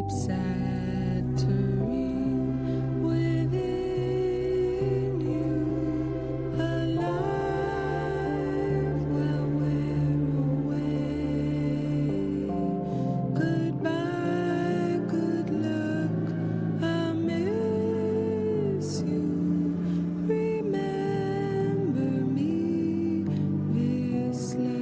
keep Satyrine within you, alive while we're away. Goodbye, good luck, I miss you. Remember me, Visla.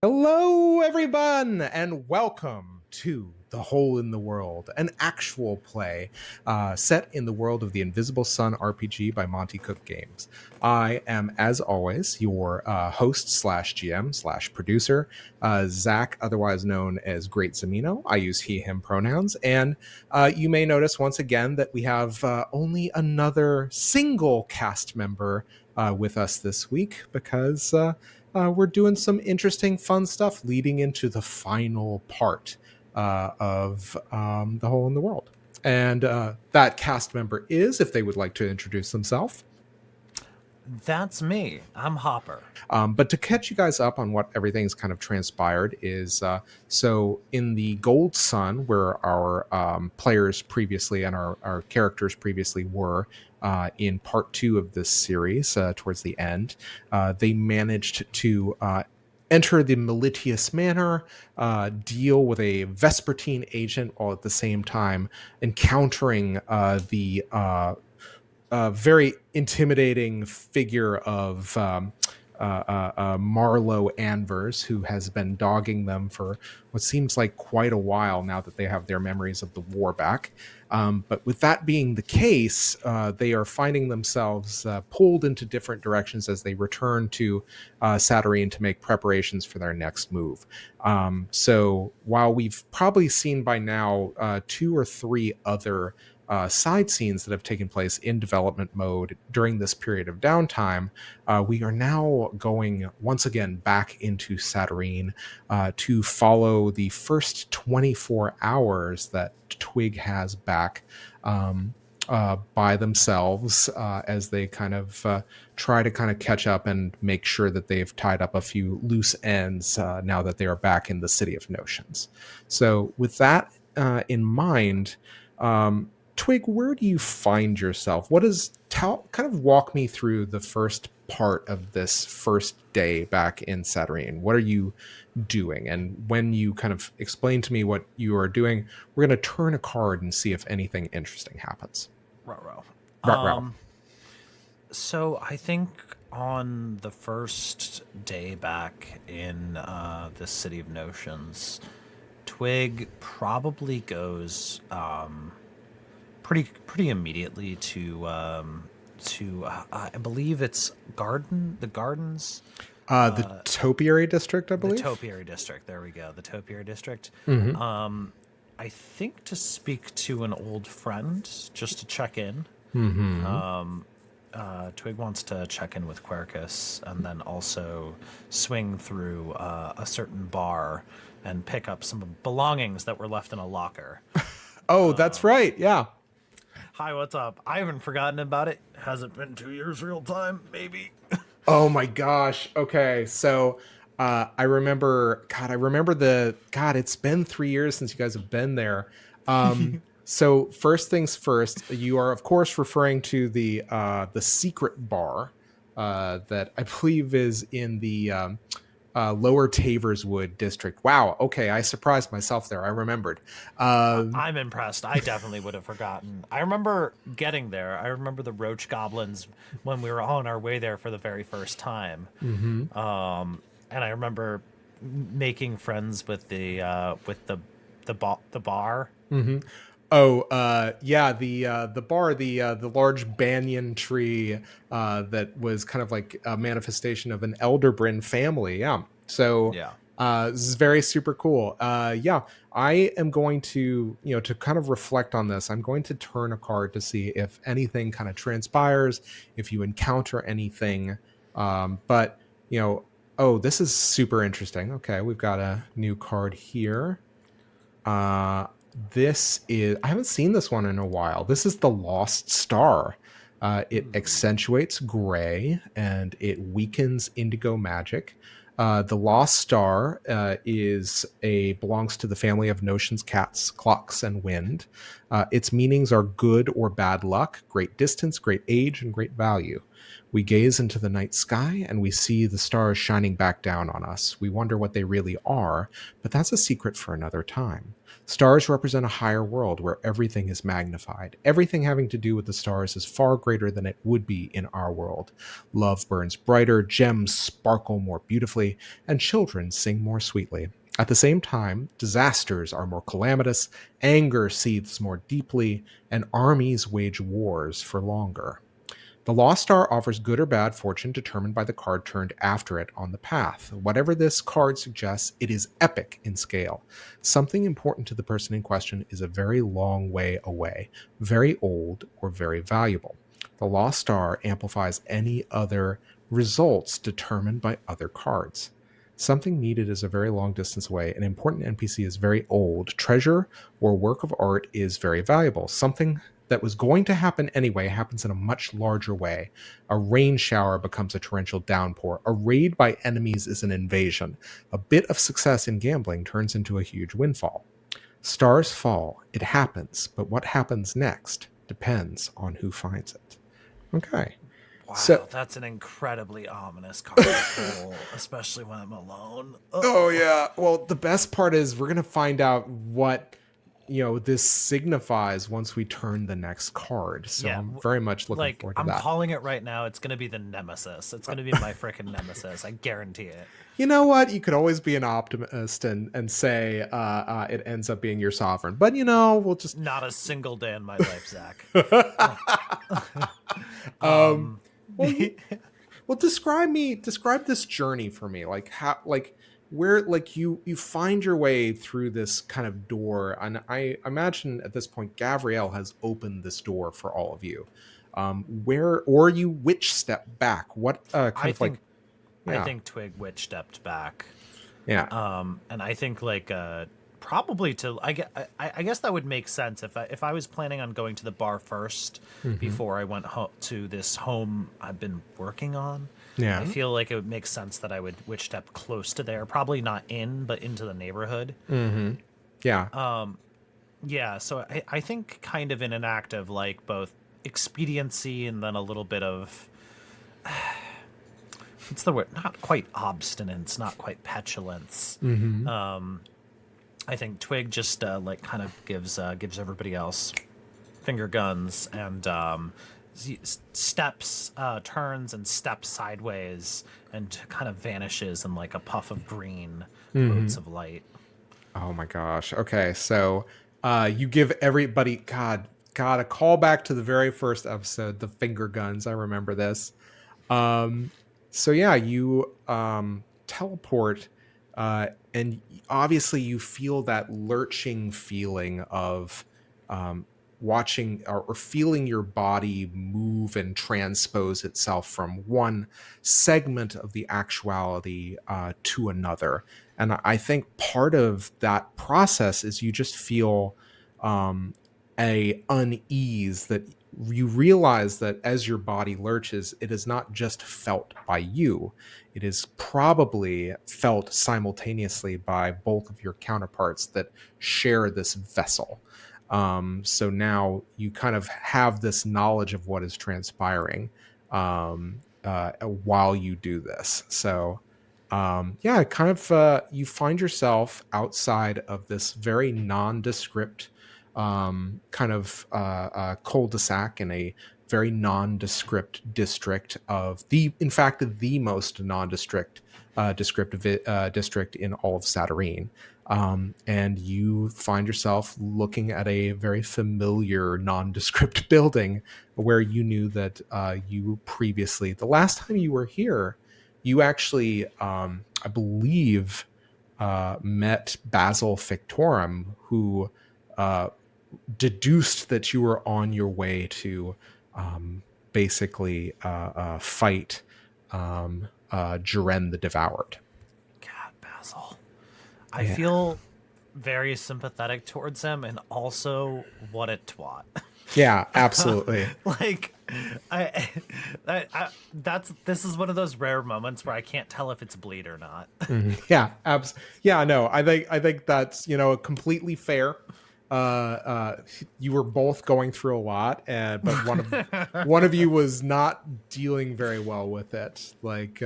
Hello, everyone, and welcome to The Hole in the World, an actual play set in the world of the Invisible Sun RPG by Monte Cook Games. I am, as always, your host slash GM slash producer, Zach, otherwise known as Great Zamino. I use he, him pronouns, and you may notice once again that we have only another single cast member with us this week because we're doing some interesting, fun stuff leading into the final part of The Hole in the World. And that cast member is, if they would like to introduce themselves. That's me. I'm Hopper. But to catch you guys up on what everything's kind of transpired is so in the Gold Sun, where our players previously and our characters previously were in part 2 of this series, towards the end, they managed to enter the Melitius Manor, deal with a Vespertine agent, while at the same time encountering the very intimidating figure of Marlowe Anvers, who has been dogging them for what seems like quite a while now that they have their memories of the war back. But with that being the case, they are finding themselves pulled into different directions as they return to Satyrine to make preparations for their next move. So while we've probably seen by now 2 or 3 other side scenes that have taken place in development mode during this period of downtime, we are now going once again back into Satyrine to follow the first 24 hours that Twig has back by themselves as they kind of try to kind of catch up and make sure that they've tied up a few loose ends now that they are back in the City of Notions. So with that in mind, Twig, where do you find yourself? What is kind of walk me through the first part of this first day back in Satyrine? What are you doing? And when you kind of explain to me what you are doing, we're going to turn a card and see if anything interesting happens. Ruh-roh. Ruh-roh. So I think on the first day back in the City of Notions, Twig probably goes pretty immediately to I believe it's the gardens. The Topiary District, I believe. The Topiary District. There we go. The Topiary District. Mm-hmm. I think to speak to an old friend, just to check in. Mm-hmm. Twig wants to check in with Quercus and then also swing through a certain bar and pick up some belongings that were left in a locker. Oh, that's right. Yeah. Hi, what's up? I haven't forgotten about it. Hasn't been 2 years real time, maybe. Oh my gosh. Okay. So I remember, God, it's been 3 years since you guys have been there. So first things first, you are of course referring to the secret bar that I believe is in the Lower Taverswood district. Wow. Okay. I surprised myself there. I remembered. I'm impressed. I definitely would have forgotten. I remember getting there. I remember the roach goblins when we were on our way there for the very first time. Mm-hmm. And I remember making friends with the bar. Mm-hmm. Oh, yeah, the bar, the large banyan tree that was kind of like a manifestation of an Elderbryn family. Yeah. So Yeah. this is very super cool. Yeah, I am going to, to kind of reflect on this, I'm going to turn a card to see if anything kind of transpires, if you encounter anything. But, oh, this is super interesting. Okay, we've got a new card here. This is, I haven't seen this one in a while. This is the Lost Star. It accentuates gray and it weakens indigo magic. The Lost Star belongs to the family of notions, cats, clocks, and wind. Its meanings are good or bad luck, great distance, great age, and great value. We gaze into the night sky and we see the stars shining back down on us. We wonder what they really are, but that's a secret for another time. Stars represent a higher world where everything is magnified. Everything having to do with the stars is far greater than it would be in our world. Love burns brighter, gems sparkle more beautifully, and children sing more sweetly. At the same time, disasters are more calamitous, anger seethes more deeply, and armies wage wars for longer. The Lost Star offers good or bad fortune determined by the card turned after it on the path. Whatever this card suggests, it is epic in scale. Something important to the person in question is a very long way away, very old, or very valuable. The Lost Star amplifies any other results determined by other cards. Something needed is a very long distance away. An important NPC is very old. Treasure or work of art is very valuable. Something that was going to happen anyway happens in a much larger way. A rain shower becomes a torrential downpour. A raid by enemies is an invasion. A bit of success in gambling turns into a huge windfall. Stars fall. It happens. But what happens next depends on who finds it. Okay. Wow, So- that's an incredibly ominous card to pull, especially when I'm alone. Oh yeah. Well, the best part is we're gonna find out what this signifies once we turn the next card. So Yeah, I'm very much looking forward to I'm that. calling it right now. It's going to be the nemesis. It's going to be my freaking nemesis. I guarantee it. You know what? You could always be an optimist and say it ends up being your sovereign. But we'll just Not a single day in my life, Zach. well, describe this journey for me. Like how, like where, like you find your way through this kind of door, and I imagine at this point Gavriel has opened this door for all of you. Which step back? What I think yeah. Twig witch stepped back. Yeah. And I think probably to I guess that would make sense if I was planning on going to the bar 1st before I went to this home I've been working on. Yeah. I feel like it would make sense that I would witch step close to there, probably not in, but into the neighborhood. Mm-hmm. Yeah. Yeah, so I think kind of in an act of both expediency and then a little bit of what's the word? Not quite obstinance, not quite petulance. Mm-hmm. I think Twig just kind of gives everybody else finger guns and steps, turns and steps sideways and kind of vanishes in a puff of green motes of light. Oh my gosh. Okay, so you give everybody God a call back to the very first episode, the finger guns. I remember this. So yeah, you teleport, and obviously you feel that lurching feeling of watching or feeling your body move and transpose itself from one segment of the actuality to another. And I think part of that process is you just feel a unease that you realize that as your body lurches, it is not just felt by you. It is probably felt simultaneously by both of your counterparts that share this vessel. So now you kind of have this knowledge of what is transpiring while you do this. So yeah, kind of you find yourself outside of this very nondescript kind of cul-de-sac in a very nondescript district of in fact, the most nondescript district in all of Satyrine. And you find yourself looking at a very familiar nondescript building where you knew that you previously, the last time you were here, you actually, I believe, met Basil Fictorum, who deduced that you were on your way to basically fight Jaren the Devoured. God, Basil. I feel very sympathetic towards him, and also what a twat. Yeah, absolutely. This is one of those rare moments where I can't tell if it's bleed or not. Yeah, no, I think that's completely fair. you were both going through a lot, but one of you was not dealing very well with it. Like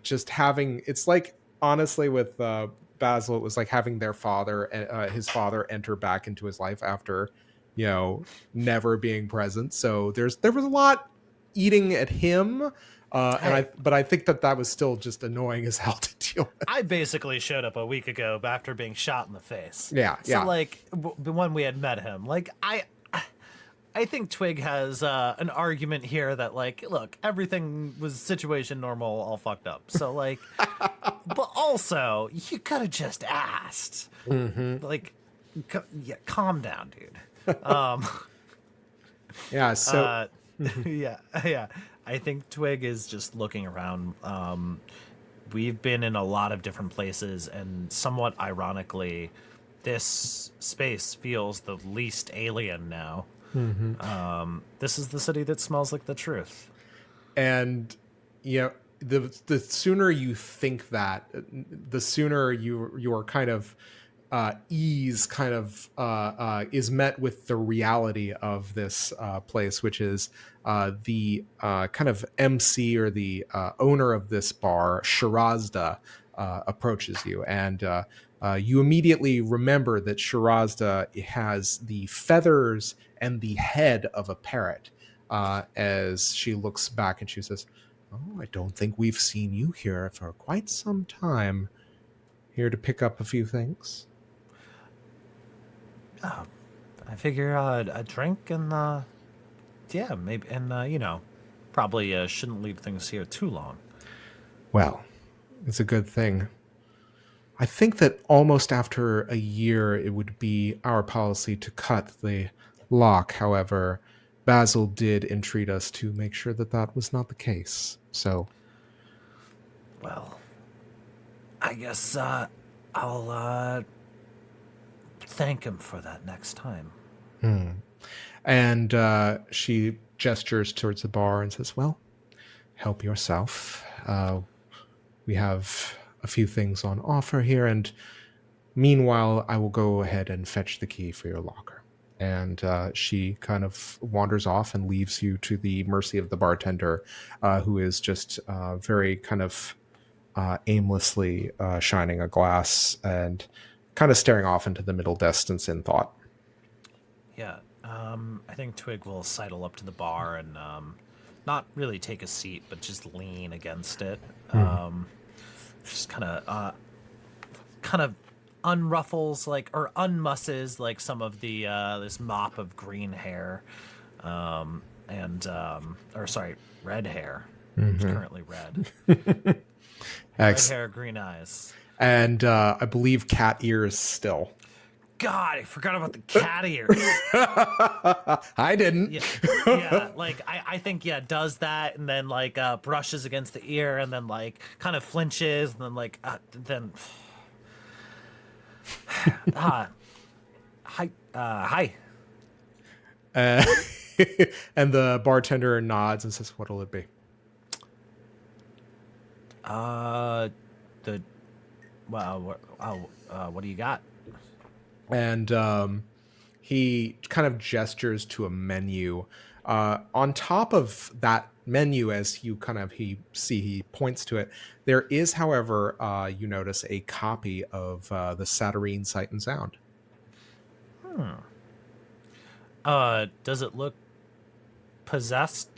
just having, it's like, honestly, with Basil, it was like having their father, his father, enter back into his life after, never being present. So there was a lot eating at him. But I think that was still just annoying as hell to deal with. I basically showed up a week ago after being shot in the face. Yeah. So like when we had met him, like I think Twig has an argument here that like, look, everything was situation normal, all fucked up. So like, but also you could have just asked. Mm-hmm. Like, calm down, dude. Yeah. So. Yeah. I think Twig is just looking around. We've been in a lot of different places, and somewhat ironically, this space feels the least alien now. Mm-hmm. This is the city that smells like the truth. And the sooner you think that, the sooner your kind of ease kind of is met with the reality of this place, which is the kind of MC or the owner of this bar, Shirazda, approaches you, and you immediately remember that Shirazda has the feathers and the head of a parrot. As she looks back and she says, "Oh, I don't think we've seen you here for quite some time. Here to pick up a few things." I figure a drink and yeah, maybe, and probably shouldn't leave things here too long. Well, it's a good thing. I think that almost after a year, it would be our policy to cut the lock. However, Basil did entreat us to make sure that that was not the case. So, Well, I guess I'll thank him for that next time. And she gestures towards the bar and says, "Well, help yourself. We have a few things on offer here, and meanwhile, I will go ahead and fetch the key for your locker." And she kind of wanders off and leaves you to the mercy of the bartender, who is just very kind of aimlessly shining a glass and kind of staring off into the middle distance in thought. Yeah, I think Twig will sidle up to the bar and not really take a seat, but just lean against it. Just kind of unruffles or unmusses like some of the this mop of green hair, red hair. It's currently red. Red hair, green eyes. And I believe cat ears still. God, I forgot about the cat ears. I didn't. Yeah, like I think does that and then brushes against the ear and then kind of flinches and then hi. And the bartender nods and says, "What'll it be?" What do you got? And he kind of gestures to a menu. On top of that menu, as you kind of he points to it, there is, however, you notice a copy of the Satyrine Sight and Sound. Does it look possessed?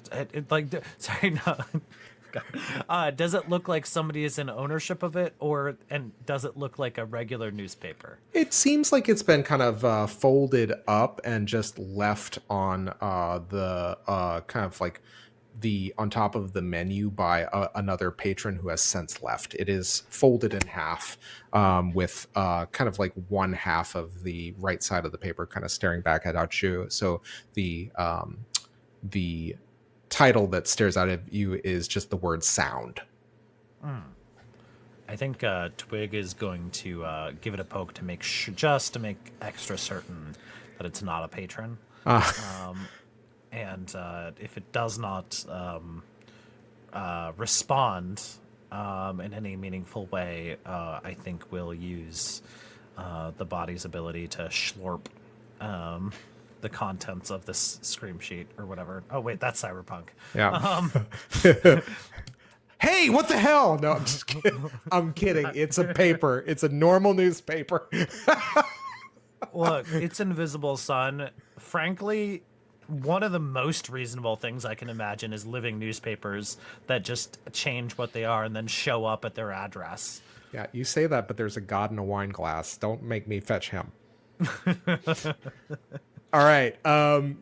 Sorry, no. Does it look like somebody is in ownership of it, and does it look like a regular newspaper? It seems like it's been kind of folded up and just left on the kind of like the on top of the menu by another patron who has since left. It is folded in half, with kind of like one half of the right side of the paper kind of staring back at you. So the title that stares out of you is just the word "sound." I think Twig is going to give it a poke to make just to make extra certain that it's not a patron. And if it does not respond in any meaningful way, I think we'll use the body's ability to schlorp the contents of this scream sheet or whatever. Oh wait, that's cyberpunk. Yeah. Hey, what the hell? No, I'm just kidding. I'm kidding. It's a paper. It's a normal newspaper. Look, it's Invisible Sun. Frankly, one of the most reasonable things I can imagine is living newspapers that just change what they are and then show up at their address. Yeah, you say that, but there's a god in a wine glass. Don't make me fetch him. All right.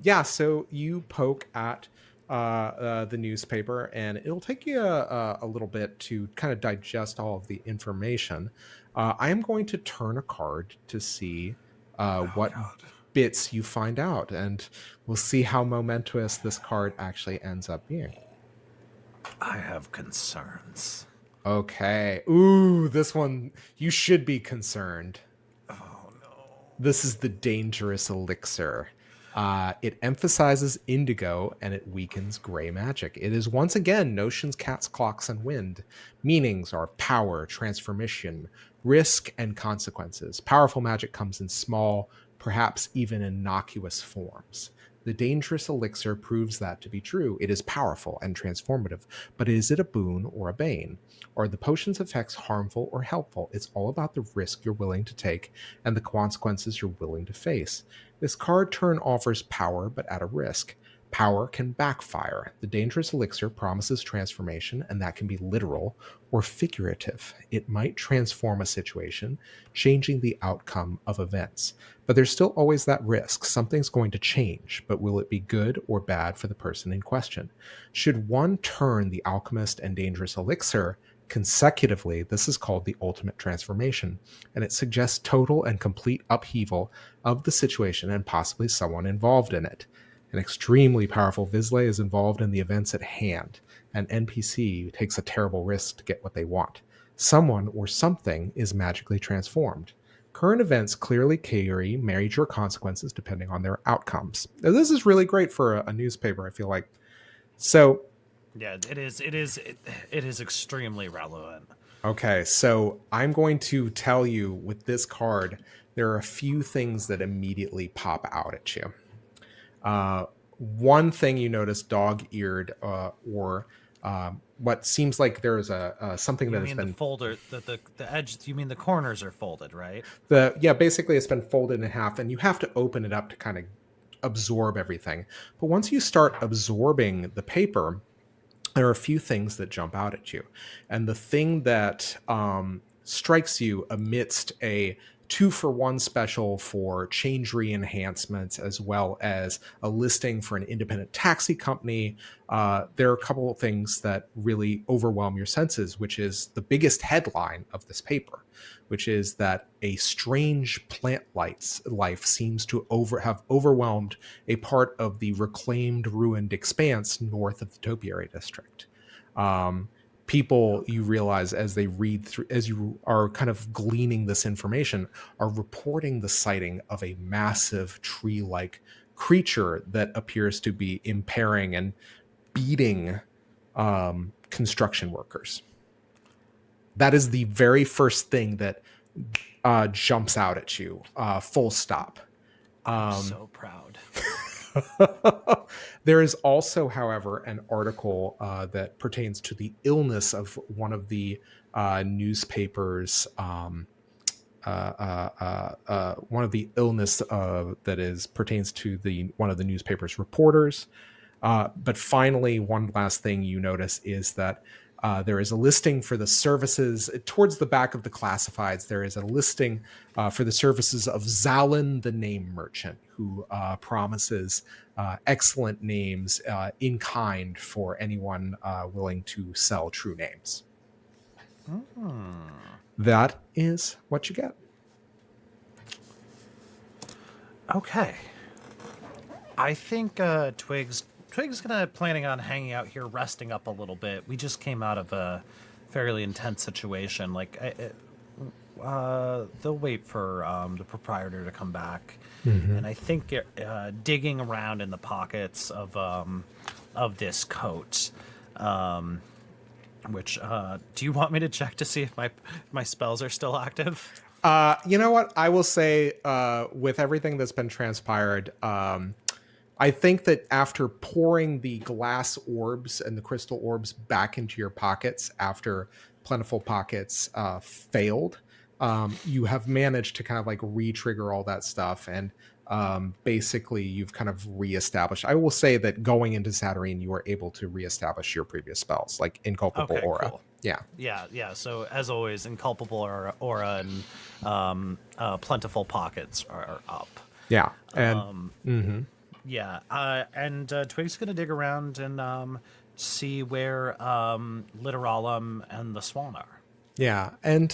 Yeah, so you poke at the newspaper, and it'll take you a little bit to kind of digest all of the information. I am going to turn a card to see what bits you find out, and we'll see how momentous this card actually ends up being. I have concerns. Okay. Ooh, this one, you should be concerned. Oh no. This is the dangerous elixir. It emphasizes indigo and it weakens gray magic. It is once again notions, cats, clocks, and wind. Meanings are power, transformation, risk, and consequences. Powerful magic comes in small, perhaps even innocuous forms. The dangerous elixir proves that to be true. It is powerful and transformative, but is it a boon or a bane? Are the potion's effects harmful or helpful? It's all about the risk you're willing to take and the consequences you're willing to face. This card turn offers power, but at a risk. Power can backfire. The dangerous elixir promises transformation, and that can be literal or figurative. It might transform a situation, changing the outcome of events. But there's still always that risk. Something's going to change, but will it be good or bad for the person in question? Should one turn the alchemist and dangerous elixir consecutively, this is called the ultimate transformation, and it suggests total and complete upheaval of the situation and possibly someone involved in it. An extremely powerful Vizsla is involved in the events at hand. An NPC takes a terrible risk to get what they want. Someone or something is magically transformed. Current events clearly carry major consequences depending on their outcomes. Now, this is really great for a newspaper, I feel like. So, yeah, it is extremely relevant. Okay, so I'm going to tell you with this card, there are a few things that immediately pop out at you. One thing you notice, dog-eared, or what seems like there is a something that has been the folder, the edge. You mean the corners are folded, right? Basically it's been folded in half, and you have to open it up to kind of absorb everything. But once you start absorbing the paper, there are a few things that jump out at you, and the thing that strikes you amidst a 2-for-1 special for changery enhancements, as well as a listing for an independent taxi company. There are a couple of things that really overwhelm your senses, which is the biggest headline of this paper, which is that a strange plant life seems to have overwhelmed a part of the reclaimed ruined expanse north of the Topiary District. People, you realize as they read through, as you are kind of gleaning this information, are reporting the sighting of a massive tree-like creature that appears to be impairing and beating construction workers. That is the very first thing that jumps out at you. Full stop. I'm so proud. There is also, however, an article that pertains to the illness of one of the newspapers. One of the illness that pertains to one of the newspaper's reporters. But finally, one last thing you notice is that there is a listing for the services towards the back of the classifieds. There is a listing for the services of Zalin, the name merchant, who promises excellent names in kind for anyone willing to sell true names. That is what you get. Okay. I think Twigg's planning on hanging out here, resting up a little bit. We just came out of a fairly intense situation. They'll wait for the proprietor to come back, and I think digging around in the pockets of this coat. Which do you want me to check to see if my spells are still active? You know what? I will say, with everything that's been transpired, I think that after pouring the glass orbs and the crystal orbs back into your pockets after Plentiful Pockets failed, you have managed to kind of like re-trigger all that stuff, and basically you've kind of reestablished. I will say that going into Satyrine, you were able to reestablish your previous spells, like Inculpable Okay, Aura. cool. Yeah. Yeah. So as always, Inculpable Aura and Plentiful Pockets are up. Yeah. And mhm. Yeah, and Twig's gonna dig around and see where Literalum and the Swan are. Yeah. And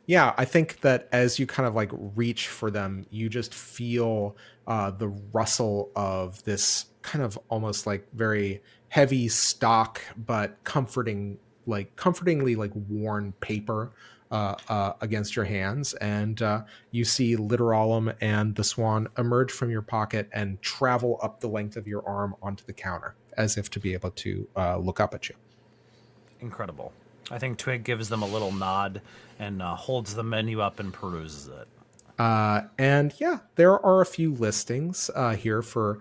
yeah, I think that as you kind of like reach for them, you just feel the rustle of this kind of almost like very heavy stock, but comfortingly like worn paper against your hands. And you see Literalum and the Swan emerge from your pocket and travel up the length of your arm onto the counter as if to be able to look up at you. Incredible. I think Twig gives them a little nod and holds the menu up and peruses it. And yeah, there are a few listings here for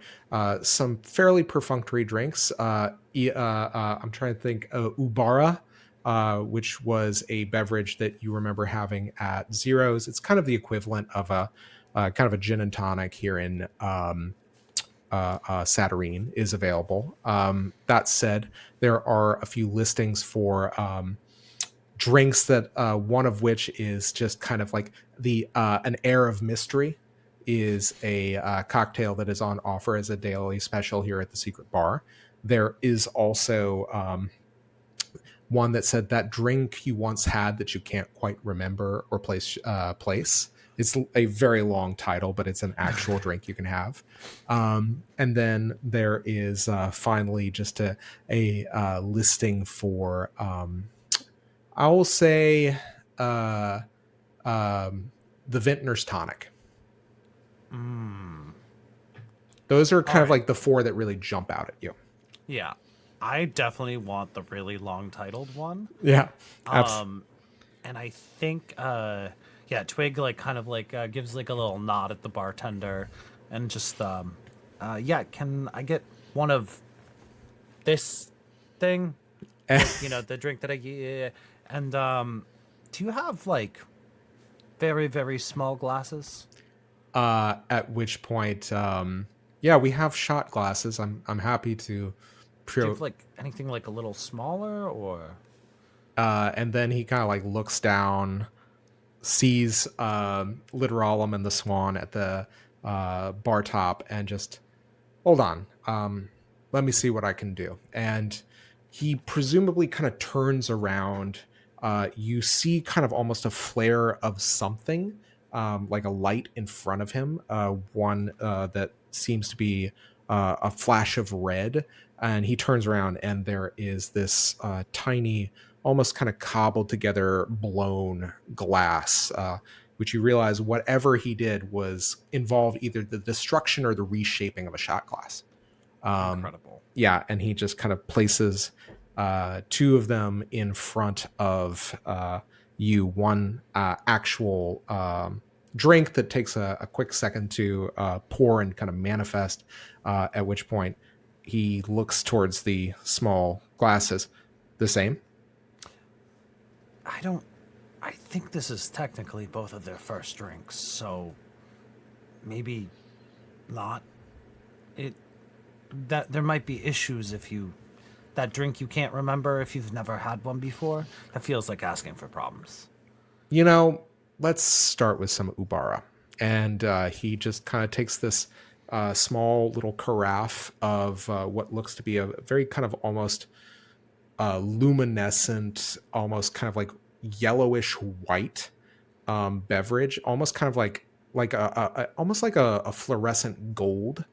some fairly perfunctory drinks. I'm trying to think, Ubara, which was a beverage that you remember having at Zero's. It's kind of the equivalent of a kind of a gin and tonic here in Satyrine is available. That said, there are a few listings for drinks that one of which is just kind of like the an air of mystery is a cocktail that is on offer as a daily special here at the Secret Bar. There is also one that said that drink you once had that you can't quite remember or place. It's a very long title, but it's an actual drink you can have. And then there is finally just a listing for I will say the Vintner's Tonic. Those are kind of like the four that really jump out at you. Yeah, I definitely want the really long titled one. Yeah. And I think yeah, Twig like kind of like gives like a little nod at the bartender and just yeah, can I get one of this thing? Like, you know, the drink that and do you have like very very small glasses? At which point, yeah, we have shot glasses. I'm happy to. Do you have like anything like a little smaller or? And then he kind of like looks down, sees Literalum and the Swan at the bar top, and just hold on. Let me see what I can do. And he presumably kind of turns around. You see kind of almost a flare of something, like a light in front of him. One that seems to be a flash of red. And he turns around, and there is this tiny, almost kind of cobbled together, blown glass, which you realize whatever he did was involve either the destruction or the reshaping of a shot glass. Incredible. Yeah, and he just kind of places two of them in front of you. One actual drink that takes a quick second to pour and kind of manifest, at which point he looks towards the small glasses. The same? I think this is technically both of their first drinks, so maybe not. That there might be issues if you that drink you can't remember if you've never had one before. That feels like asking for problems. You know, let's start with some Ubara. And he just kind of takes this small little carafe of what looks to be a very kind of almost luminescent, almost kind of like yellowish white beverage, almost kind of like almost like a fluorescent gold,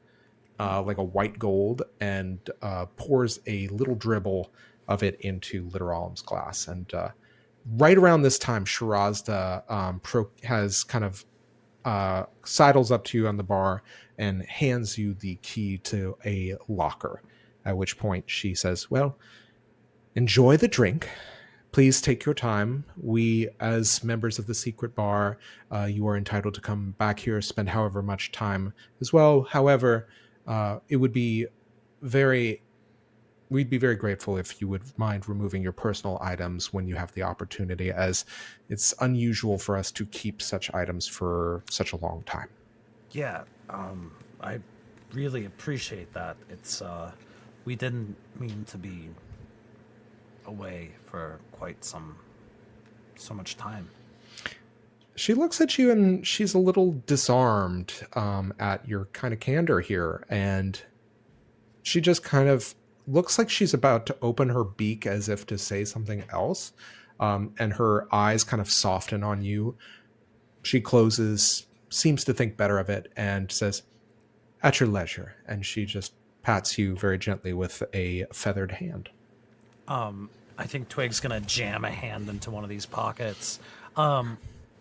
like a white gold, and pours a little dribble of it into Literalum's glass. And right around this time, Shirazda has kind of sidles up to you on the bar and hands you the key to a locker. At which point she says, "Well, enjoy the drink, Please take your time. We, as members of the secret bar, you are entitled to come back here, spend however much time as well. However, it would be very we'd be very grateful if you would mind removing your personal items when you have the opportunity, as it's unusual for us to keep such items for such a long time. Yeah, I really appreciate that. It's we didn't mean to be away for quite so much time. She looks at you and she's a little disarmed at your kind of candor here, and she just kind of looks like she's about to open her beak as if to say something else, and her eyes kind of soften on you. She closes, seems to think better of it, and says, "At your leisure." And she just pats you very gently with a feathered hand. I think Twig's gonna jam a hand into one of these pockets.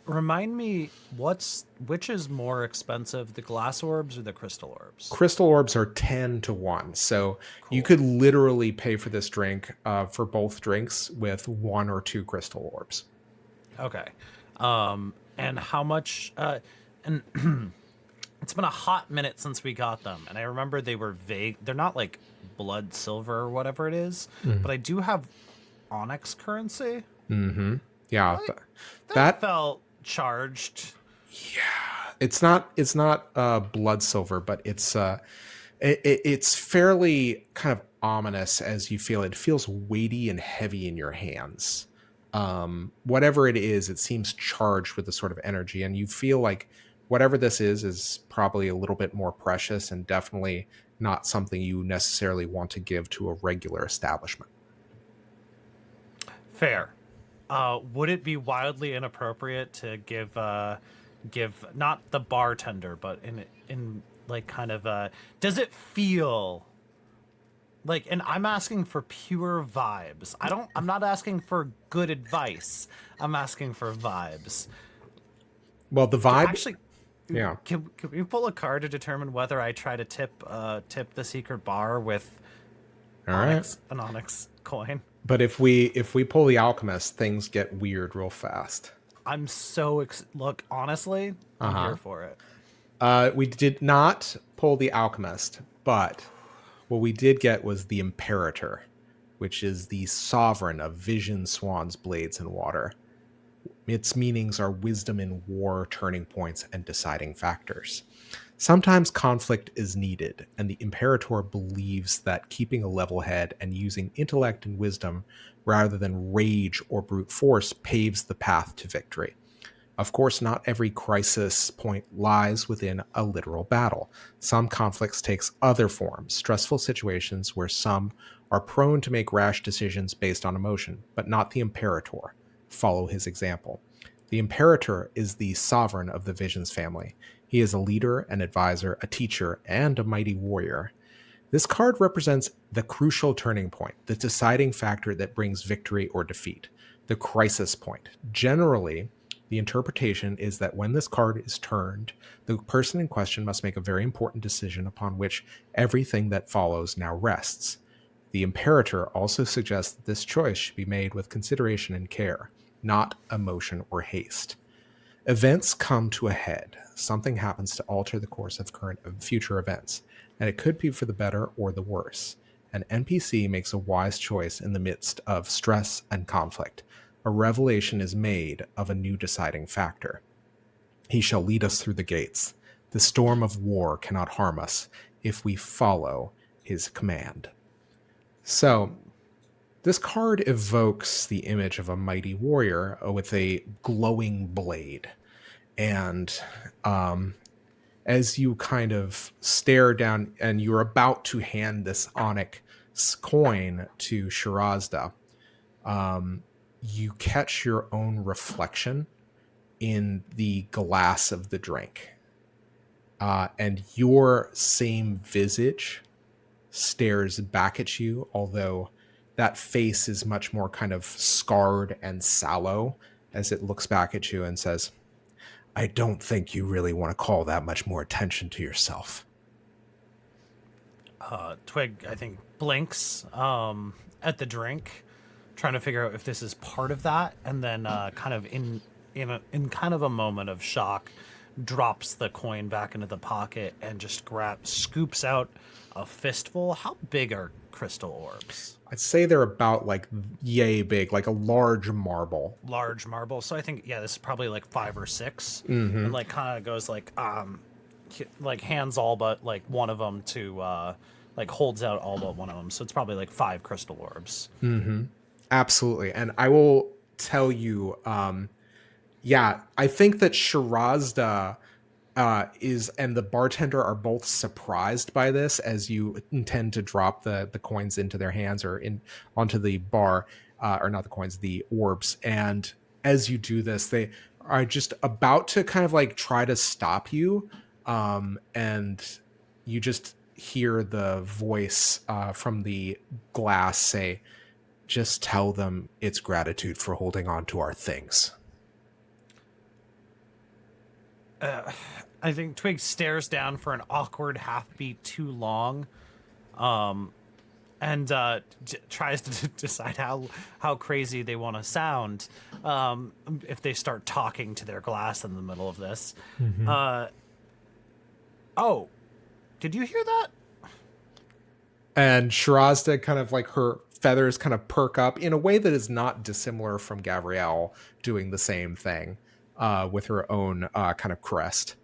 Remind me, which is more expensive, the glass orbs or the crystal orbs? Crystal orbs are 10 to 1. So you Cool. could literally pay for this drink for both drinks with 1 or 2 crystal orbs. Okay. And how much? And it's been a hot minute since we got them, and I remember they were vague. They're not like blood silver or whatever it is, but I do have onyx currency. Mm-hmm. Yeah. Like, That That felt charged. it's not blood silver, but it's fairly kind of ominous as you feel it. It feels weighty and heavy in your hands. Whatever it is, it seems charged with a sort of energy, and you feel like whatever this is probably a little bit more precious and definitely not something you necessarily want to give to a regular establishment. Fair. Would it be wildly inappropriate to give not the bartender, but in like kind of does it feel like, and I'm asking for pure vibes. I'm not asking for good advice. I'm asking for vibes. Well, the vibe, Actually, yeah. can we pull a card to determine whether I try to tip the secret bar with All right. an onyx coin? But if we pull the alchemist, things get weird real fast. I'm so look, honestly, I'm here for it. We did not pull the alchemist, but what we did get was the imperator, which is the sovereign of vision, swans, blades, and water. Its meanings are wisdom in war, turning points, and deciding factors. Sometimes conflict is needed, and the Imperator believes that keeping a level head and using intellect and wisdom rather than rage or brute force paves the path to victory. Of course, not every crisis point lies within a literal battle. Some conflicts takes other forms, stressful situations where some are prone to make rash decisions based on emotion, but not the Imperator. Follow his example. The Imperator is the sovereign of the Visions family. He is a leader, an advisor, a teacher, and a mighty warrior. This card represents the crucial turning point, the deciding factor that brings victory or defeat, the crisis point. Generally, the interpretation is that when this card is turned, the person in question must make a very important decision upon which everything that follows now rests. The Imperator also suggests that this choice should be made with consideration and care, not emotion or haste. Events come to a head. Something happens to alter the course of current and future events, and it could be for the better or the worse. An NPC makes a wise choice in the midst of stress and conflict. A revelation is made of a new deciding factor. He shall lead us through the gates. The storm of war cannot harm us if we follow his command. So, this card evokes the image of a mighty warrior with a glowing blade. And as you kind of stare down and you're about to hand this onyx coin to Shirazda, you catch your own reflection in the glass of the drink. And your same visage stares back at you, although that face is much more kind of scarred and sallow as it looks back at you and says, "I don't think you really want to call that much more attention to yourself." Twig, I think, blinks at the drink trying to figure out if this is part of that, and then kind of in kind of a moment of shock, drops the coin back into the pocket and just scoops out a fistful. How big are crystal orbs? I'd say they're about like yay big, like a large marble. Large marble. So I think this is probably like 5 or 6, Mm-hmm. and like kind of goes like hands all but like one of them to like holds out all but one of them. So it's probably like 5 crystal orbs. Mm-hmm. Absolutely. And I will tell you, yeah, I think that Shirazda and the bartender are both surprised by this as you intend to drop the coins into their hands or onto the bar, or not the coins, the orbs. And as you do this, they are just about to kind of like try to stop you. And you just hear the voice from the glass say, "Just tell them it's gratitude for holding on to our things." I think Twig stares down for an awkward half beat too long, and tries to decide how crazy they want to sound if they start talking to their glass in the middle of this. Mm-hmm. Oh, did you hear that? And Shirazda kind of like her feathers kind of perk up in a way that is not dissimilar from Gavriel doing the same thing with her own kind of crest.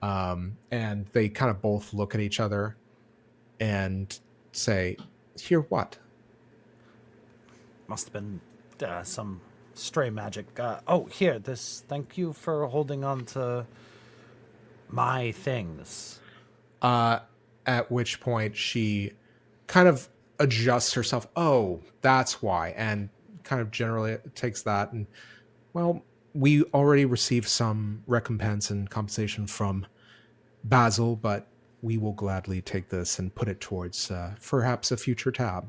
And they kind of both look at each other and say, "Hear what?" Must have been some stray magic. Oh, here, this. Thank you for holding on to my things. At which point she kind of adjusts herself. "Oh, that's why." And kind of generally takes that and, well, we already received some recompense and compensation from Basil, but we will gladly take this and put it towards perhaps a future tab.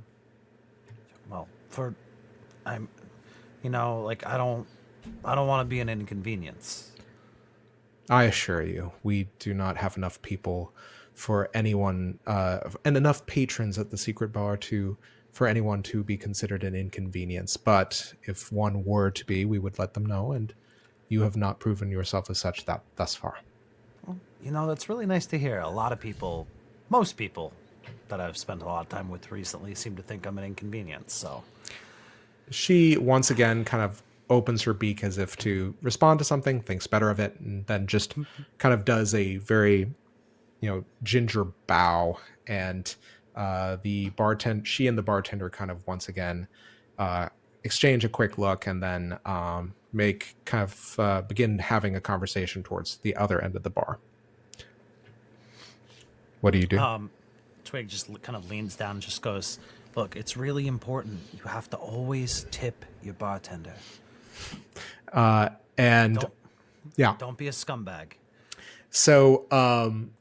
Well, I'm, like I don't want to be an inconvenience. I assure you, we do not have enough people for anyone, and enough patrons at the secret bar for anyone to be considered an inconvenience. But if one were to be, we would let them know, and you have not proven yourself as such that thus far. Well, that's really nice to hear. A lot of people, most people that I've spent a lot of time with recently seem to think I'm an inconvenience, so. She once again kind of opens her beak as if to respond to something, thinks better of it, and then just kind of does a very, ginger bow. And she and the bartender kind of once again exchange a quick look, and then begin having a conversation towards the other end of the bar. What do you do? Twig just kind of leans down and just goes, "Look, it's really important. You have to always tip your bartender. Don't be a scumbag." So,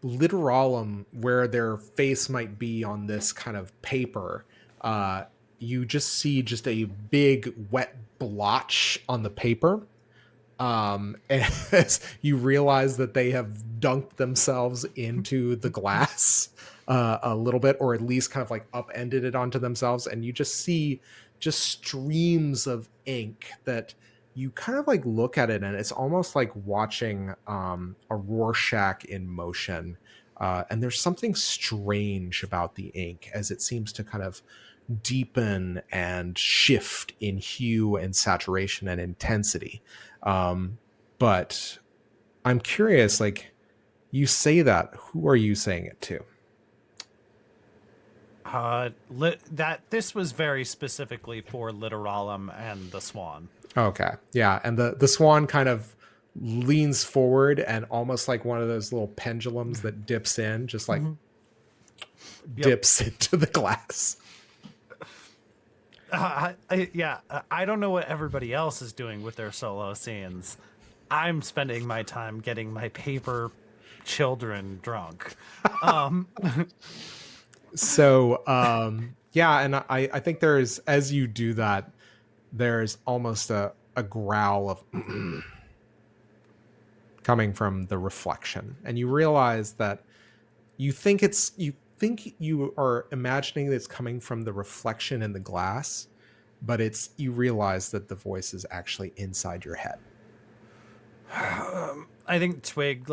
Literarum, where their face might be on this kind of paper, you just see just a big wet blotch on the paper. As you realize that they have dunked themselves into the glass a little bit, or at least kind of like upended it onto themselves, and you just see just streams of ink that you kind of like look at it, and it's almost like watching a Rorschach in motion. And there's something strange about the ink as it seems to kind of deepen and shift in hue and saturation and intensity. But I'm curious, like, you say that, who are you saying it to? This was very specifically for Literarum and the Swan. Okay. Yeah. And the swan kind of leans forward, and almost like one of those little pendulums that dips in, just like dips into the glass. I don't know what everybody else is doing with their solo scenes. I'm spending my time getting my paper children drunk. So, and I think there's, as you do that, there's almost a growl of coming from the reflection. And you realize that you think you are imagining it's coming from the reflection in the glass, but you realize that the voice is actually inside your head. I think Twig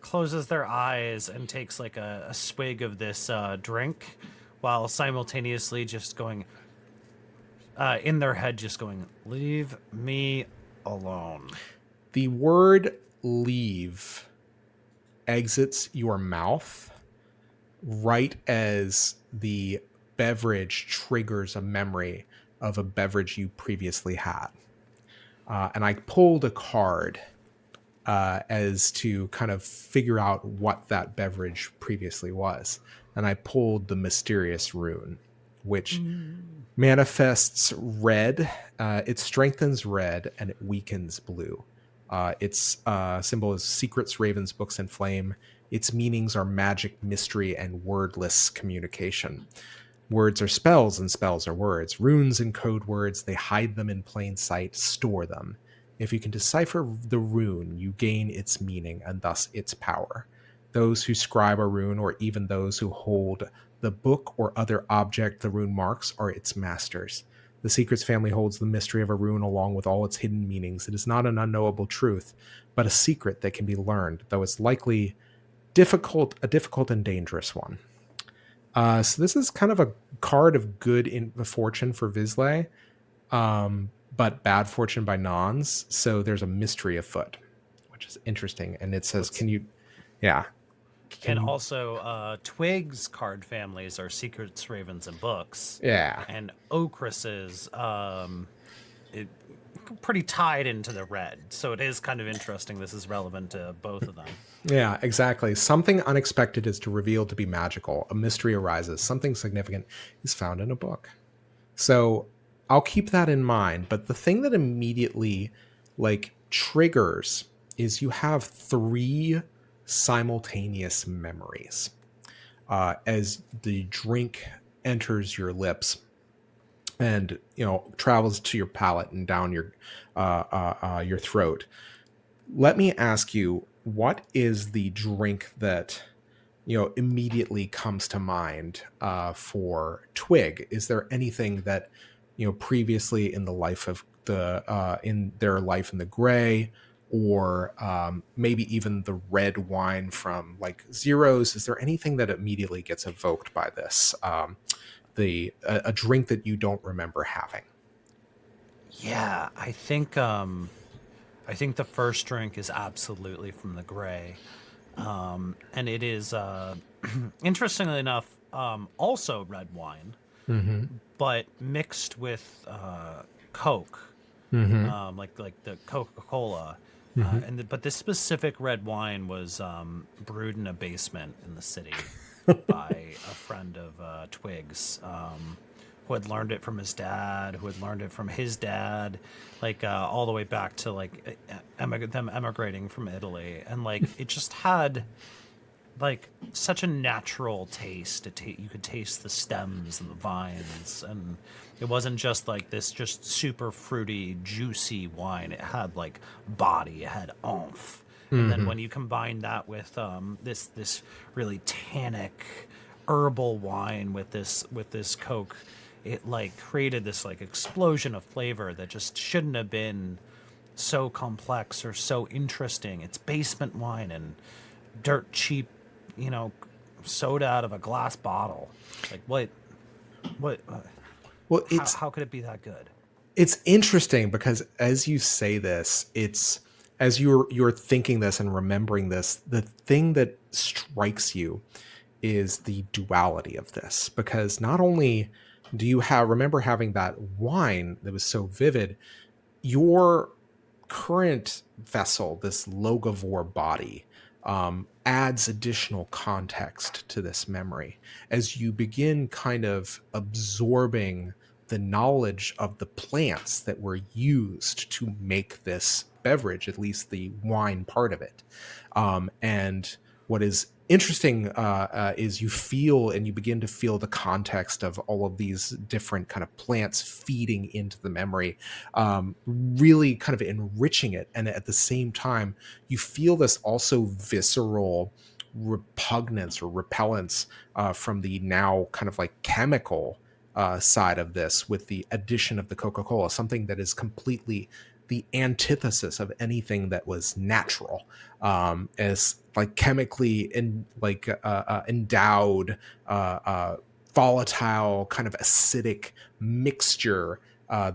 closes their eyes and takes like a swig of this drink, while simultaneously just going in their head, just going, "Leave me alone." The word leave exits your mouth right as the beverage triggers a memory of a beverage you previously had. And I pulled a card as to kind of figure out what that beverage previously was. And I pulled the mysterious rune, which manifests red. It strengthens red and it weakens blue. Its symbol is secrets, ravens, books, and flame. Its meanings are magic, mystery, and wordless communication. Words are spells, and spells are words. Runes and code words, they hide them in plain sight, store them. If you can decipher the rune, you gain its meaning and thus its power. Those who scribe a rune, or even those who hold the book or other object the rune marks, are its masters. The Secrets family holds the mystery of a rune along with all its hidden meanings. It is not an unknowable truth, but a secret that can be learned, though it's likely a difficult and dangerous one. So this is kind of a card of good fortune for Vizsla, but bad fortune by Nons. So there's a mystery afoot, which is interesting. And it says, Also, Twig's card families are secrets, ravens, and books. Yeah. And Okras's pretty tied into the red. So it is kind of interesting. This is relevant to both of them. Yeah, exactly. Something unexpected is revealed to be magical. A mystery arises. Something significant is found in a book. So I'll keep that in mind. But the thing that immediately triggers is you have 3 simultaneous memories as the drink enters your lips and travels to your palate and down your throat. Let me ask you, what is the drink that immediately comes to mind for Twig? Is there anything that previously in the life of in their life in the Gray, or maybe even the red wine from Zeros? Is there anything that immediately gets evoked by this? A drink that you don't remember having? Yeah, I think the first drink is absolutely from the Gray, and it is interestingly enough also red wine, but mixed with Coke, like the Coca-Cola. But this specific red wine was brewed in a basement in the city by a friend of Twig's, who had learned it from his dad, who had learned it from his dad, all the way back to them emigrating from Italy, and it just had such a natural taste. You could taste the stems and the vines, and it wasn't just this just super fruity, juicy wine. It had body, it had oomph. And then when you combine that with this really tannic herbal wine with this Coke, it created this explosion of flavor that just shouldn't have been so complex or so interesting. It's basement wine and dirt cheap, soda out of a glass bottle. What? Well, how could it be that good? It's interesting because as you say this, as you're thinking this and remembering this, the thing that strikes you is the duality of this. Because not only do you remember having that wine that was so vivid, your current vessel, this Logavore body, adds additional context to this memory as you begin kind of absorbing the knowledge of the plants that were used to make this beverage, at least the wine part of it. And what is interesting is you begin to feel the context of all of these different kind of plants feeding into the memory, really kind of enriching it. And at the same time, you feel this also visceral repugnance or repellence from the now kind of chemical side of this with the addition of the Coca-Cola, something that is completely the antithesis of anything that was natural, as like chemically endowed, volatile, kind of acidic mixture,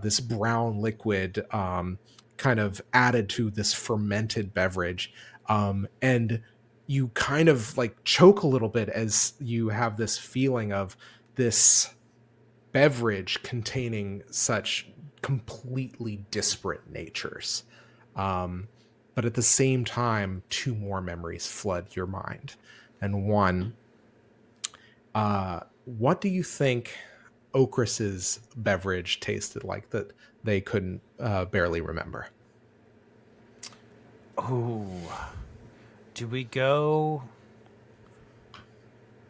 this brown liquid, kind of added to this fermented beverage. And you kind of like choke a little bit as you have this feeling of this beverage containing such completely disparate natures. But at the same time, two more memories flood your mind. And one, what do you think Okras's beverage tasted like that they couldn't barely remember? Oh, do we go?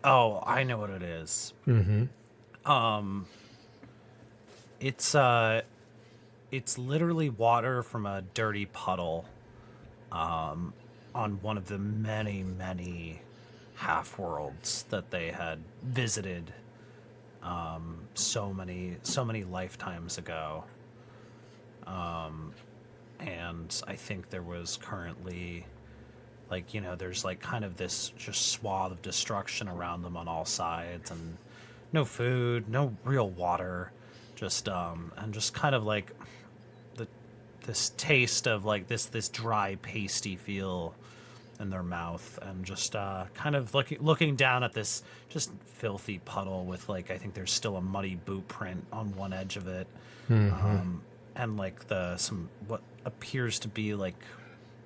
Oh, I know what it is. Mm-hmm. It's literally water from a dirty puddle, on one of the many half worlds that they had visited, so many lifetimes ago. And I think there was currently, like, there's like kind of this just swath of destruction around them on all sides, and no food, no real water, just and just kind of like this taste of like this dry pasty feel in their mouth, and just kind of looking down at this just filthy puddle with, like, I think there's still a muddy boot print on one edge of it. And like some what appears to be like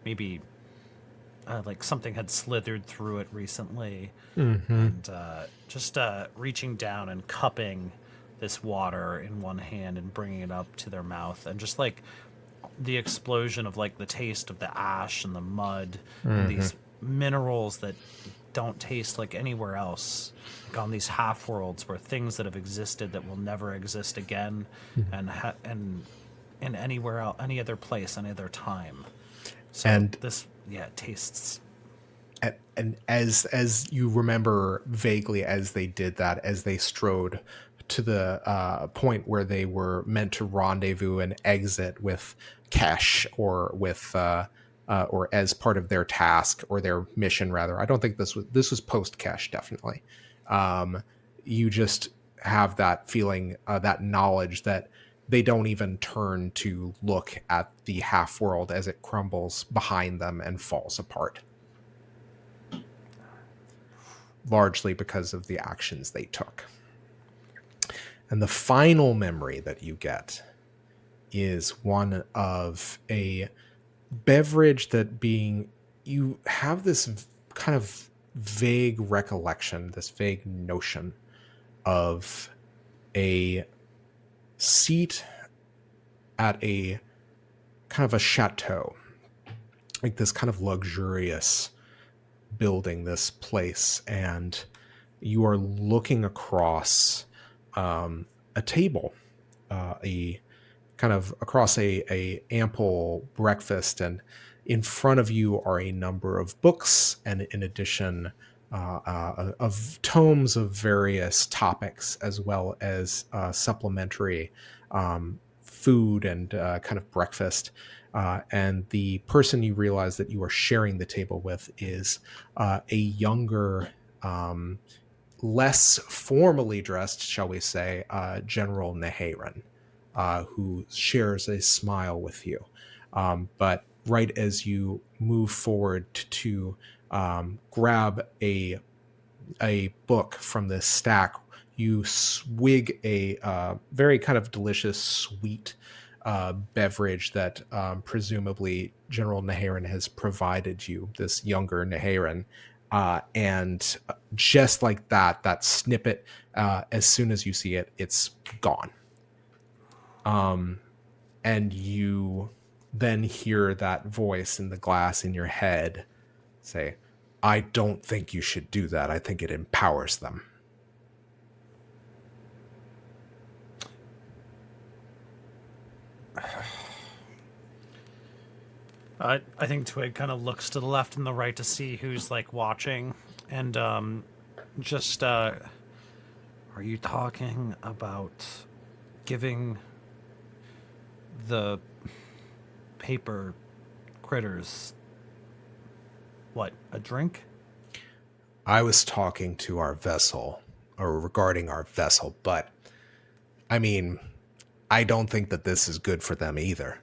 maybe like something had slithered through it recently. And just reaching down and cupping this water in one hand and bringing it up to their mouth, and just like the explosion of like the taste of the ash and the mud and these minerals that don't taste like anywhere else, like on these half worlds where things that have existed that will never exist again, and in anywhere else, any other place, any other time. So And this, it tastes. and as you remember vaguely, as they did that, as they strode to the point where they were meant to rendezvous and exit with Kesh, or with or as part of their task or their mission, rather. I don't think this was post Kesh, definitely. You just have that feeling, that knowledge that they don't even turn to look at the half world as it crumbles behind them and falls apart, largely because of the actions they took. And the final memory that you get is one of a beverage that you have this kind of vague recollection, this vague notion of a seat at a kind of a chateau, like this kind of luxurious building, this place, and you are looking across a table, a kind of across a ample breakfast, and in front of you are a number of books, and in addition of tomes of various topics, as well as supplementary food and kind of breakfast. And the person you realize that you are sharing the table with is a younger, less formally dressed, shall we say, General Neharan, who shares a smile with you. But right as you move forward to grab a book from this stack, you swig a very kind of delicious, sweet beverage that presumably General Neharan has provided you, this younger Neharan. And just like that snippet, as soon as you see it, it's gone. And you then hear that voice in the glass in your head say, "I don't think you should do that. I think it empowers them." I think Twig kind of looks to the left and the right to see who's like watching, and just her Are you talking about giving the paper critters, what, a drink? I was talking to our vessel, or regarding our vessel, but I mean, I don't think that this is good for them either.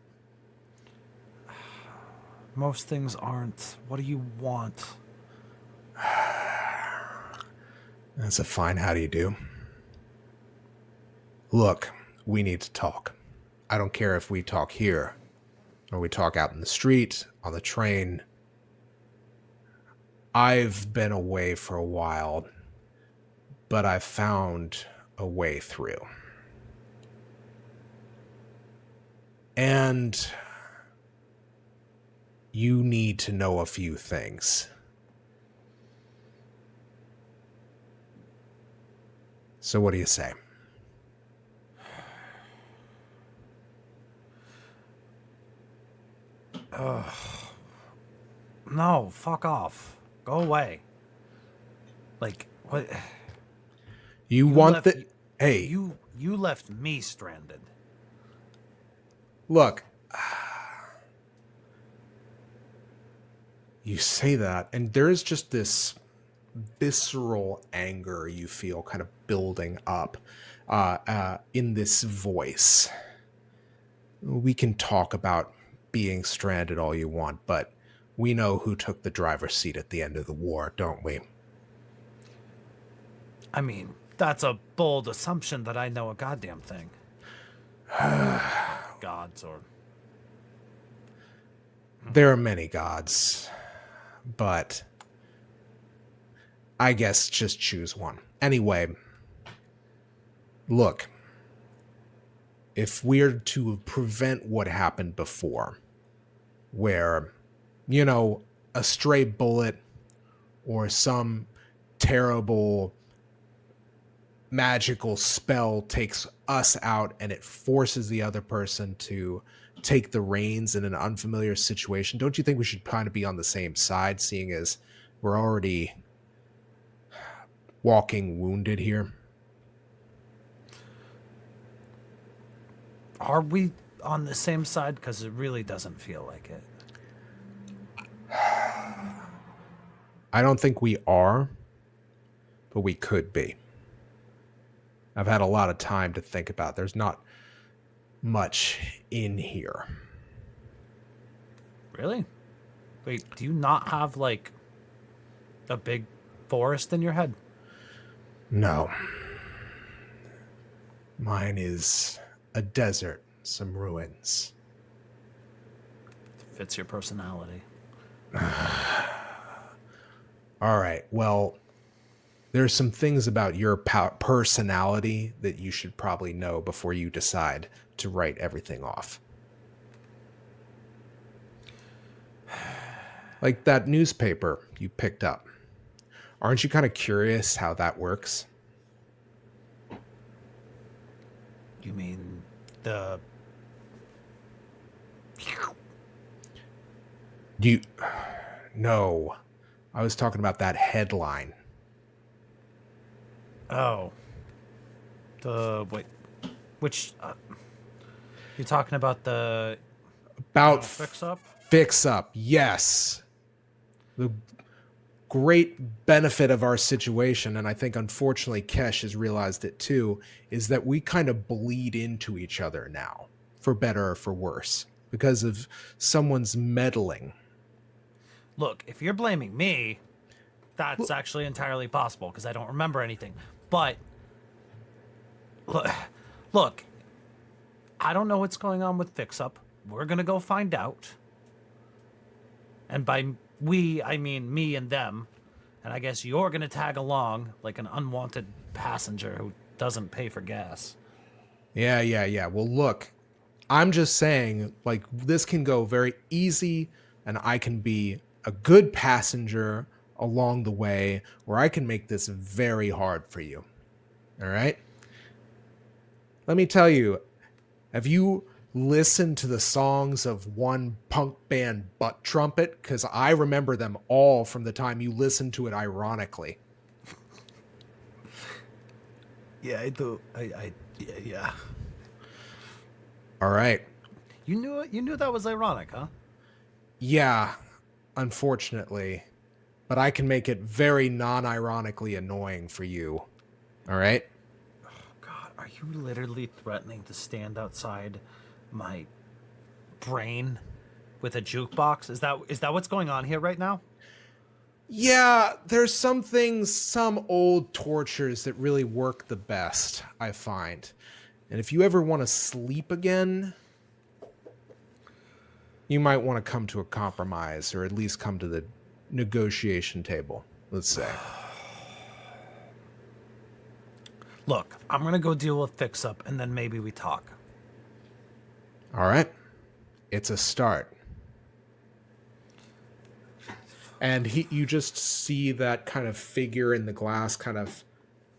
Most things aren't. What do you want? That's a fine how do you do. Look, we need to talk. I don't care if we talk here, or we talk out in the street, on the train. I've been away for a while, but I've found a way through. And you need to know a few things. So what do you say? No, fuck off. Go away. Like, what? You want the... Hey, You left me stranded. look. You say that, and there's just this visceral anger you feel kind of building up in this voice. We can talk about being stranded all you want, but we know who took the driver's seat at the end of the war, don't we? I mean, that's a bold assumption that I know a goddamn thing. Gods or... There are many gods, but I guess just choose one. Anyway, look, if we're to prevent what happened before, where, you know, a stray bullet or some terrible magical spell takes us out and it forces the other person to take the reins in an unfamiliar situation, don't you think we should kind of be on the same side, seeing as we're already walking wounded here? Are we on the same side? Because it really doesn't feel like it. I don't think we are, but we could be. I've had a lot of time to think about. There's not much in here. Really? Wait, do you not have, like, a big forest in your head? No. Mine is a desert, some ruins. Fits your personality. All right, well, there's some things about your personality that you should probably know before you decide to write everything off. Like that newspaper you picked up. Aren't you kind of curious how that works? You mean the... You... No. I was talking about that headline. Oh. The... Wait. Which... you're talking about the... About fix-up? Fix-up, yes. The great benefit of our situation, and I think unfortunately Kesh has realized it too, is that we kind of bleed into each other now, for better or for worse, because of someone's meddling. Look, if you're blaming me, that's actually entirely possible, because I don't remember anything. But, look, I don't know what's going on with Fix-Up. We're going to go find out. And by we, I mean me and them. And I guess you're going to tag along like an unwanted passenger who doesn't pay for gas. Yeah. Well, look, I'm just saying, like, this can go very easy, and I can be a good passenger along the way, or I can make this very hard for you. All right? Let me tell you, have you listened to the songs of one punk band, Butt Trumpet? Because I remember them all from the time you listened to it ironically. Yeah, I do. Yeah. All right. You knew it. You knew that was ironic, huh? Yeah, unfortunately, but I can make it very non-ironically annoying for you. All right? God, are you literally threatening to stand outside my brain with a jukebox? Is that what's going on here right now? Yeah, there's some things, some old tortures that really work the best, I find. And if you ever want to sleep again, you might want to come to a compromise, or at least come to the negotiation table, let's say. Look, I'm gonna go deal with Fix Up, and then maybe we talk. All right. It's a start. And you just see that kind of figure in the glass kind of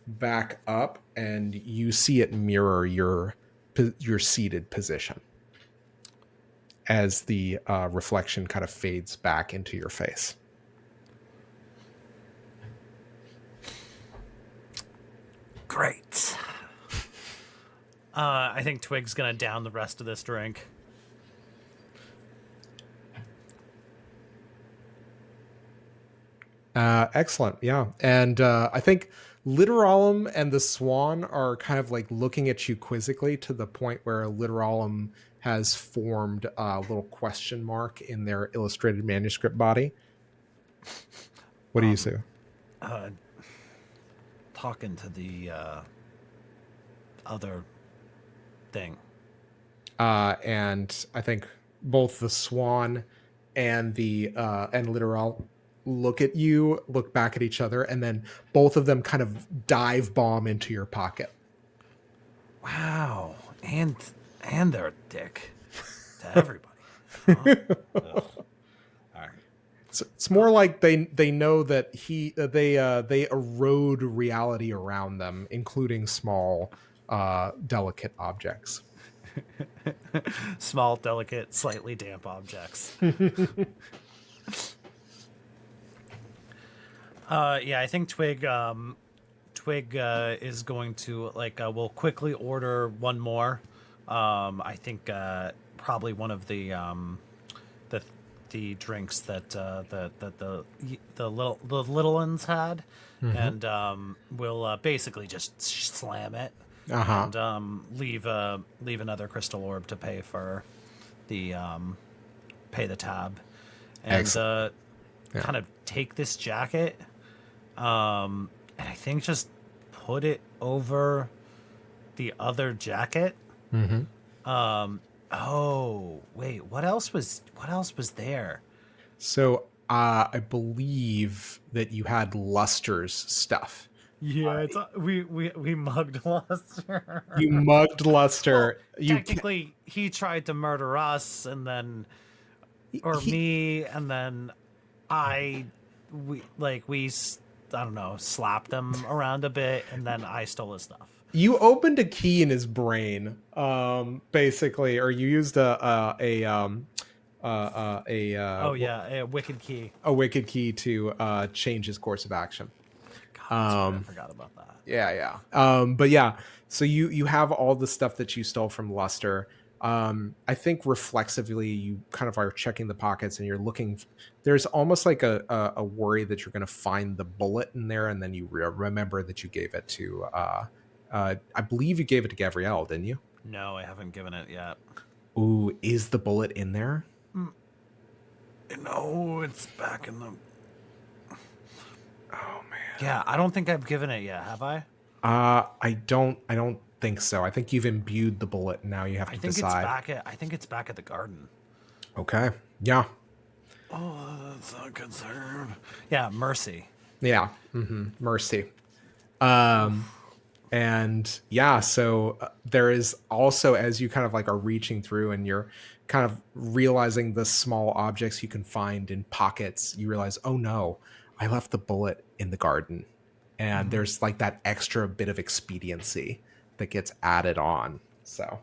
back up, and you see it mirror your seated position as the reflection kind of fades back into your face. Great. I think Twig's gonna down the rest of this drink. Excellent. Yeah. And I think Literalum and the Swan are kind of like looking at you quizzically, to the point where Literalum has formed a little question mark in their illustrated manuscript body. What do you say? Talking to the other thing. And I think both the Swan and the and Literal look at you, look back at each other, and then both of them kind of dive bomb into your pocket. Wow, and they're a dick to everybody. Huh? Ugh. All right. It's more like they know that they erode reality around them, including small, delicate objects. Small, delicate, slightly damp objects. Yeah, I think Twig is going to will quickly order one more. I think probably one of the drinks that the little ones had, and we'll basically just slam it and leave another crystal orb to pay for the pay the tab, and kind of take this jacket, and I think just put it over the other jacket. Oh wait, what else was there? So I believe that you had Luster's stuff. Yeah, it's we mugged Luster. You mugged Luster. Well, technically, he tried to murder us, and then me, and then I don't know, slapped him around a bit, and then I stole his stuff. You opened a key in his brain, basically, or you used a wicked key. A wicked key to change his course of action. God, I forgot about that. Yeah. But yeah, so you have all the stuff that you stole from Luster. I think reflexively you kind of are checking the pockets, and you're looking. There's almost like a worry that you're going to find the bullet in there, and then you remember that you gave it to. I believe you gave it to Gabrielle, didn't you? No, I haven't given it yet. Ooh, is the bullet in there? No, it's back in the. Oh man. Yeah, I don't think I've given it yet. Have I? I don't think so. I think you've imbued the bullet, and now you have to decide. I think it's back at the garden. Okay. Yeah. Oh, that's a concern. Yeah, Mercy. Yeah. Mercy. And yeah, so there is also, as you kind of like are reaching through and you're kind of realizing the small objects you can find in pockets, you realize, oh no, I left the bullet in the garden. And there's like that extra bit of expediency that gets added on. So,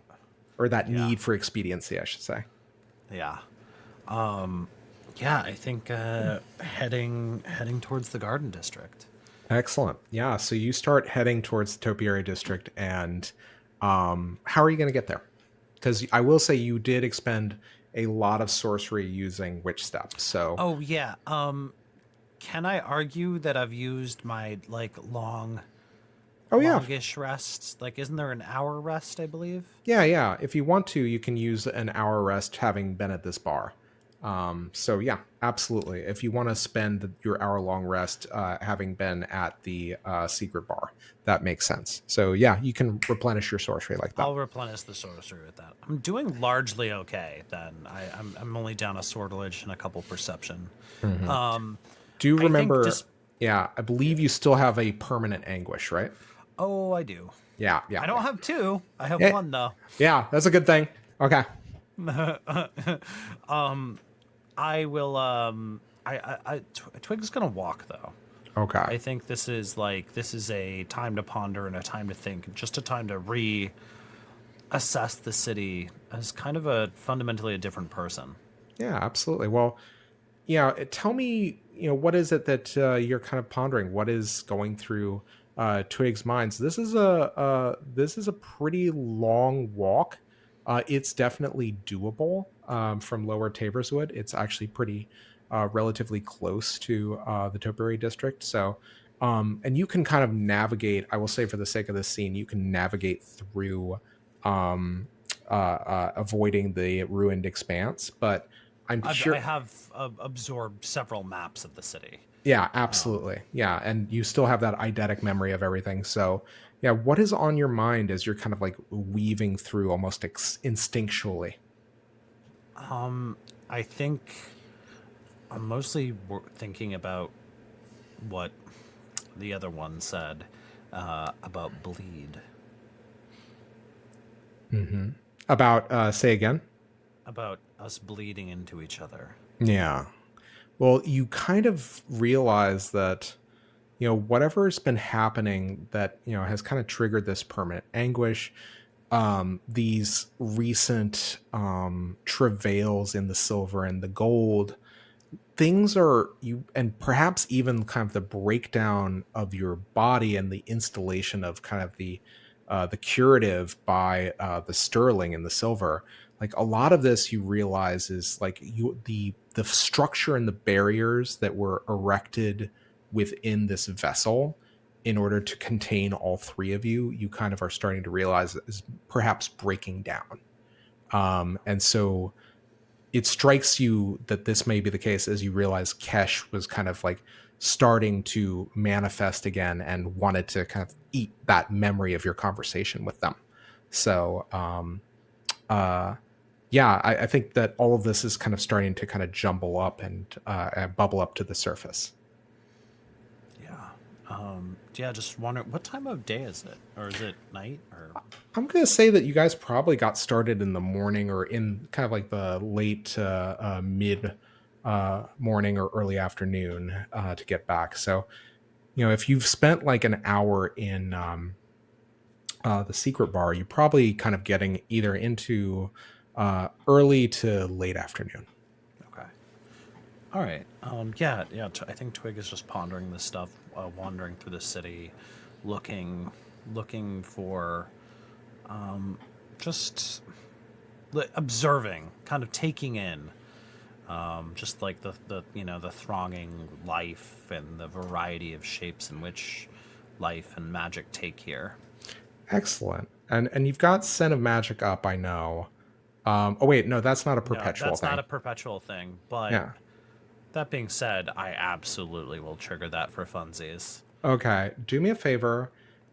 or that need for expediency, I should say. Yeah. Yeah, I think heading towards the Garden District. Excellent. Yeah. So you start heading towards the Topiary District, and how are you going to get there? Because I will say you did expend a lot of sorcery using witch step. So, Oh yeah. Can I argue that I've used my oh yeah, longish rest? Like, isn't there an hour rest? I believe. yeah. If you want to, you can use an hour rest having been at this bar. So yeah, absolutely. If you want to spend your hour-long rest having been at the secret bar, that makes sense. So yeah, you can replenish your sorcery like that. I'll replenish the sorcery with that. I'm doing largely okay. Then I'm only down a sortilege and a couple perception. Mhm. Um, Do you I think remember? just Yeah, I believe you still have a permanent anguish, right? oh I do. Yeah. I don't have two. I have Yeah, one though. yeah, that's a good thing. Okay. I will. Twig's gonna walk though. Okay. I think this is a time to ponder and a time to think, just a time to reassess the city as kind of a fundamentally a different person. Yeah, absolutely. Well, yeah, tell me, what is it that you're kind of pondering? What is going through Twig's minds? This is a pretty long walk. It's definitely doable from Lower Taberswood. It's actually pretty relatively close to the Topiary District. So, and you can kind of navigate. I will say, for the sake of this scene, you can navigate through avoiding the ruined expanse, but I'm I sure. have absorbed several maps of the city. Yeah, absolutely. Yeah, and you still have that eidetic memory of everything. So, yeah, what is on your mind as you're kind of like weaving through almost instinctually? I think I'm mostly thinking about what the other one said about bleed, Hmm. About say again? about us bleeding into each other. Yeah. Well, you kind of realize that whatever's been happening that has kind of triggered this permanent anguish, these recent travails in the silver and the gold, things are you and perhaps even kind of the breakdown of your body and the installation of kind of the curative by the sterling and the silver. Like, a lot of this, you realize, is like the structure and the barriers that were erected within this vessel in order to contain all three of you. You kind of are starting to realize is perhaps breaking down. And so it strikes you that this may be the case as you realize Kesh was kind of like starting to manifest again and wanted to kind of eat that memory of your conversation with them. So, uh, yeah, I think that all of this is kind of starting to kind of jumble up and bubble up to the surface. Yeah. Yeah, just wondering what time of day is it? Or is it night? Or I'm going to say that you guys probably got started in the morning or in kind of like the late mid morning or early afternoon to get back. So, if you've spent like an hour in the secret bar, you're probably kind of getting either into early to late afternoon. okay. All right. Yeah. I think Twig is just pondering this stuff, wandering through the city, looking, looking for, just observing, kind of taking in, just like the thronging life and the variety of shapes in which life and magic take here. Excellent. And you've got Scent of Magic up, I know. Oh wait, no, that's not a No, perpetual that's not thing. a perpetual thing, but Yeah. that being said, I absolutely will trigger that for funsies. Okay. Do me a favor,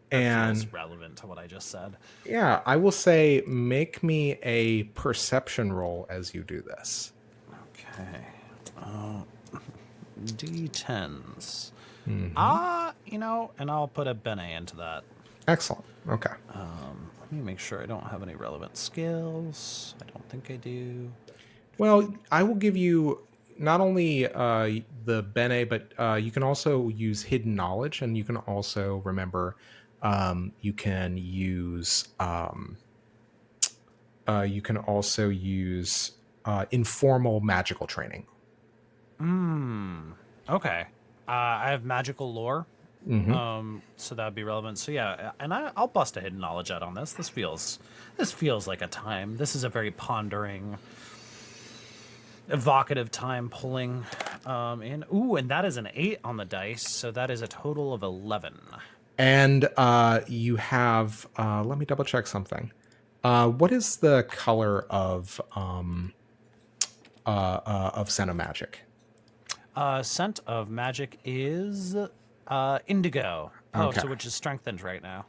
That feels and relevant to what I just said. yeah, I will say make me a perception roll as you do this. Okay. D10s. Hmm. And I'll put a bene into that. Excellent. Okay. Let me make sure I don't have any relevant skills. I don't think I do. Well, I will give you not only the Bene, but you can also use hidden knowledge, and you can also remember you can also use informal magical training. Okay. I have magical lore. So that would be relevant. So yeah, and I'll bust a hidden knowledge out on this. This feels like a time. This is a very pondering, evocative time pulling in. Ooh, and that is an 8 on the dice, so that is a total of 11. And you have, let me double check something. What is the color of Scent of Magic? Scent of Magic is indigo. Oh, Okay. so which is strengthened right now.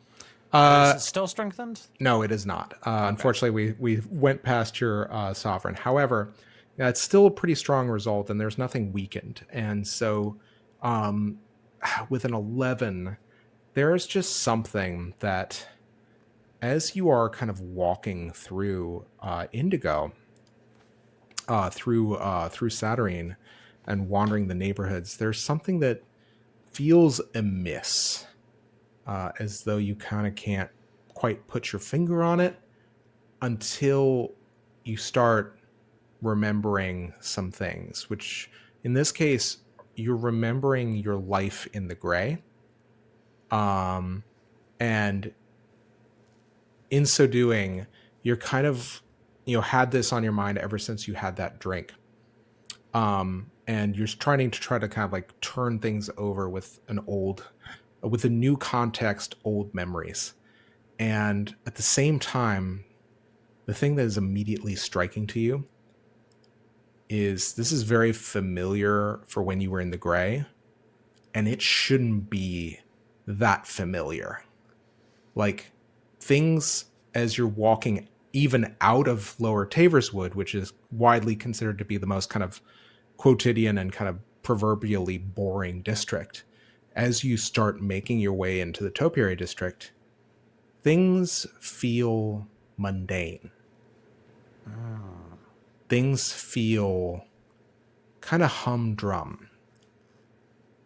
Uh, Is it still strengthened? no, it is not. Unfortunately, we went past your sovereign. However, yeah, it's still a pretty strong result, and there's nothing weakened. And so, um, with an 11, there's just something that, as you are kind of walking through Indigo, through Satyrine, and wandering the neighborhoods, there's something that feels amiss, as though you kind of can't quite put your finger on it until you start remembering some things, which in this case, you're remembering your life in the gray. And in so doing, you're kind of, had this on your mind ever since you had that drink. And you're trying to kind of like turn things over with with a new context, old memories. And at the same time, the thing that is immediately striking to you is this is very familiar for when you were in the gray, and it shouldn't be that familiar. Like, things as you're walking even out of Lower Taverswood, which is widely considered to be the most kind of quotidian and kind of proverbially boring district, as you start making your way into the Topiary District, things feel mundane. Things feel kind of humdrum.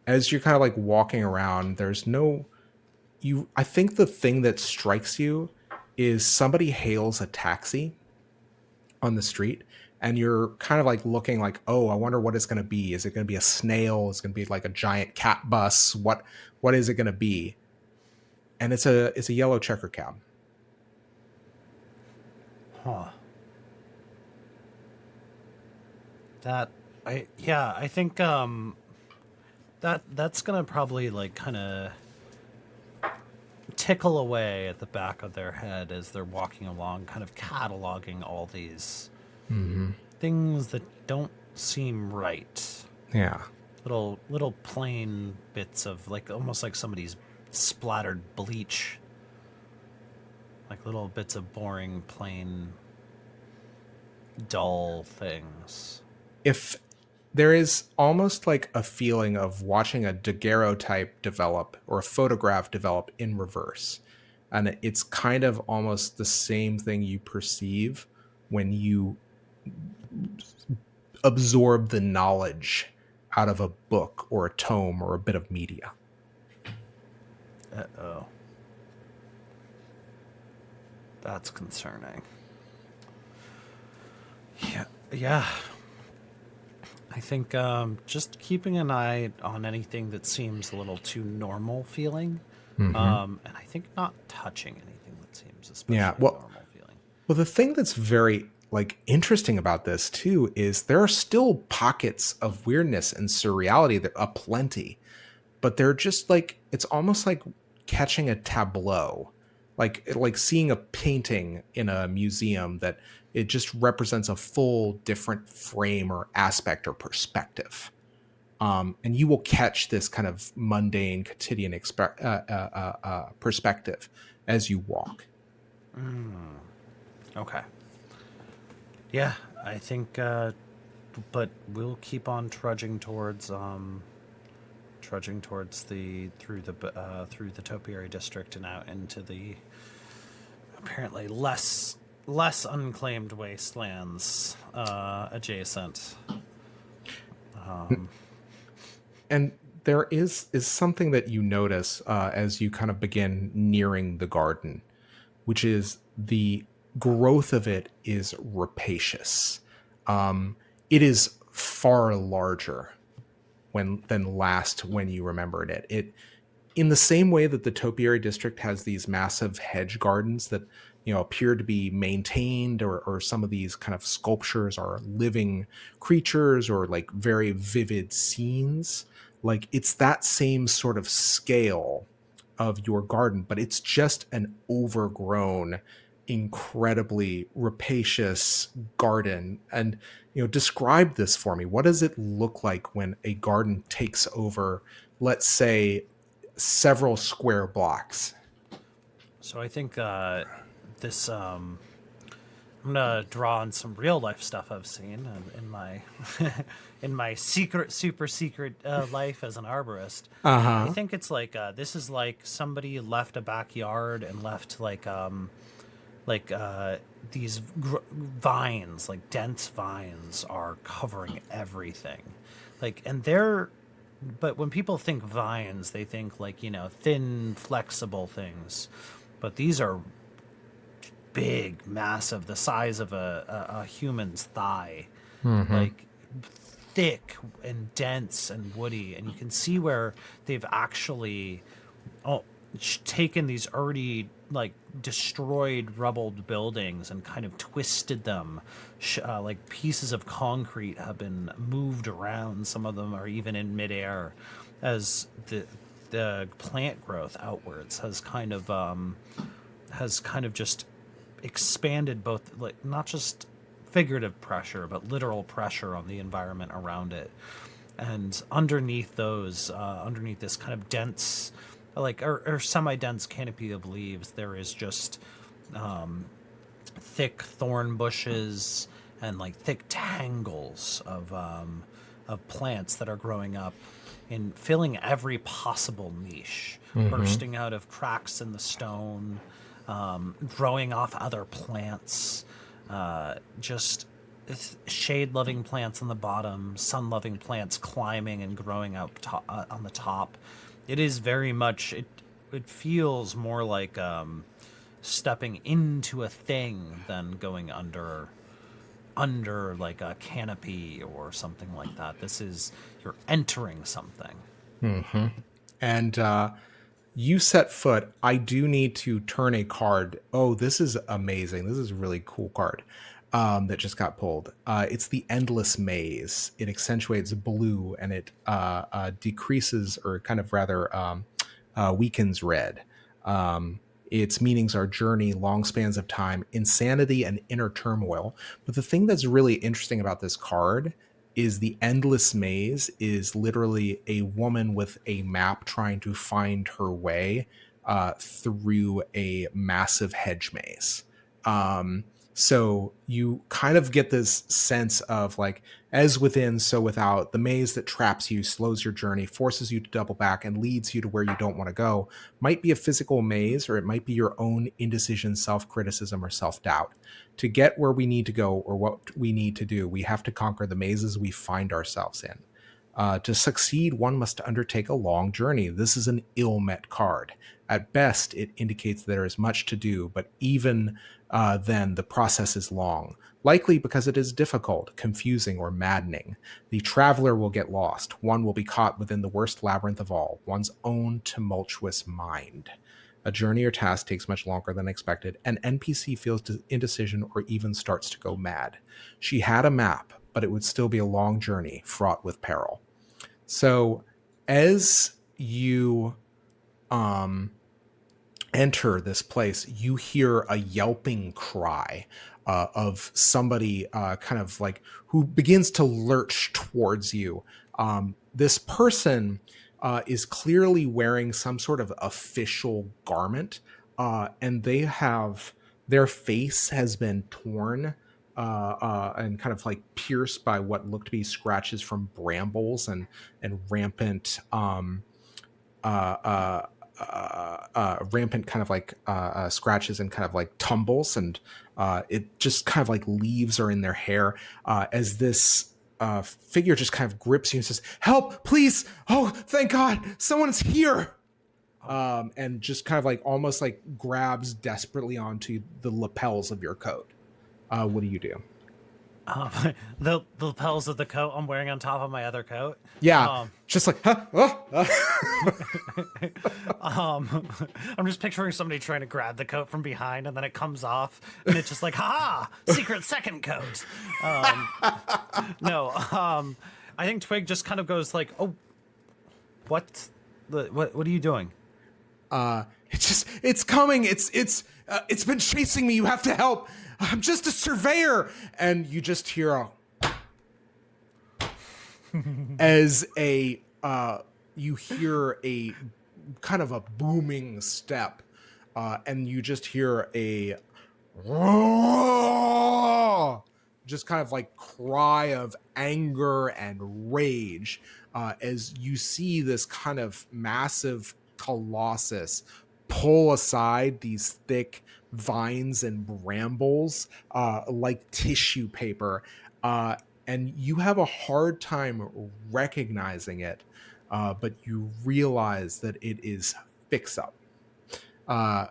As you're kind of like walking around, I think the thing that strikes you is somebody hails a taxi on the street, and you're kind of like looking like, oh, I wonder what it's going to be. Is it going to be a snail? Is it going to be like a giant cat bus? What is it going to be? And it's a yellow checker cab. Huh. I think that's gonna probably like kind of tickle away at the back of their head as they're walking along, kind of cataloging all these things that don't seem right. Yeah. Little plain bits of like almost like somebody's splattered bleach. Like little bits of boring, plain, dull things. If there is almost like a feeling of watching a daguerreotype develop or a photograph develop in reverse. And it's kind of almost the same thing you perceive when you absorb the knowledge out of a book or a tome or a bit of media. Uh-oh. That's concerning. Yeah. I think just keeping an eye on anything that seems a little too normal feeling, and I think not touching anything that seems especially normal feeling. Well, the thing that's very like interesting about this too is there are still pockets of weirdness and surreality that aplenty, but they're just like, it's almost like catching a tableau, like seeing a painting in a museum that it just represents a full different frame or aspect or perspective. And you will catch this kind of mundane, quotidian perspective as you walk. Okay. Yeah, I think, but we'll keep on trudging towards through the Topiary District and out into the apparently less unclaimed wastelands adjacent. And there is something that you notice as you kind of begin nearing the garden, which is the growth of it is rapacious. It is far larger when you remembered it. in the same way that the Topiary District has these massive hedge gardens that appear to be maintained, or some of these kind of sculptures are living creatures or like very vivid scenes. Like it's that same sort of scale of your garden, but it's just an overgrown, incredibly rapacious garden. And describe this for me. What does it look like when a garden takes over, let's say, several square blocks? So I think this. I'm gonna draw on some real life stuff I've seen in my in my super secret life as an arborist. I think it's like this is like somebody left a backyard and left like these vines, like dense vines, are covering everything. Like, and they're, but when people think vines, they think like thin, flexible things. But these are big, massive, the size of a human's thigh, like thick and dense and woody. And you can see where they've actually taken these already like destroyed, rubbled buildings and kind of twisted them. Like pieces of concrete have been moved around. Some of them are even in midair, as the plant growth outwards has kind of just expanded, both like not just figurative pressure but literal pressure on the environment around it. And underneath this kind of dense, like or semi-dense canopy of leaves, there is just thick thorn bushes and like thick tangles of plants that are growing up in filling every possible niche, bursting out of cracks in the stone, growing off other plants, just shade-loving plants on the bottom, sun-loving plants climbing and growing out on the top. It is very much, it feels more like stepping into a thing than going under like a canopy or something like that. This is, you're entering something. And you set foot. I do need to turn a card. Oh, this is amazing. This is a really cool card that just got pulled. It's the Endless Maze. It accentuates blue, and it decreases, or kind of rather weakens red. Its meanings are journey, long spans of time, insanity, and inner turmoil. But the thing that's really interesting about this card is the Endless Maze is literally a woman with a map trying to find her way through a massive hedge maze. So you kind of get this sense of like, as within, so without. The maze that traps you, slows your journey, forces you to double back, and leads you to where you don't want to go. Might be a physical maze, or it might be your own indecision, self-criticism, or self-doubt. To get where we need to go, or what we need to do, we have to conquer the mazes we find ourselves in. To succeed, one must undertake a long journey. This is an ill-met card. At best, it indicates there is much to do, but even then, the process is long, likely because it is difficult, confusing, or maddening. The traveler will get lost. One will be caught within the worst labyrinth of all, one's own tumultuous mind. A journey or task takes much longer than expected. An NPC feels indecision or even starts to go mad. She had a map, but it would still be a long journey, fraught with peril. So, as you enter this place, you hear a yelping cry of somebody kind of like who begins to lurch towards you. This person is clearly wearing some sort of official garment, and their face has been torn and kind of like pierced by what look to be scratches from brambles and rampant rampant kind of like scratches and kind of like tumbles, and it just kind of like leaves are in their hair as this figure just kind of grips you and says, "Help, please! Oh, thank God, someone's here!" And just kind of like almost like grabs desperately onto the lapels of your coat. What do you do? Um, the lapels of the coat I'm wearing on top of my other coat. Yeah, just like, huh? I'm just picturing somebody trying to grab the coat from behind, and then it comes off, and it's just like, ha! Secret second coat. No, I think Twig just kind of goes like, "Oh, what are you doing?" It's coming. It's been chasing me. You have to help. I'm just a surveyor. And you just hear you hear a kind of a booming step, and you just hear a just kind of like cry of anger and rage, as you see this kind of massive colossus pull aside these thick vines and brambles, like tissue paper, and you have a hard time recognizing it, but you realize that it is Fix Up,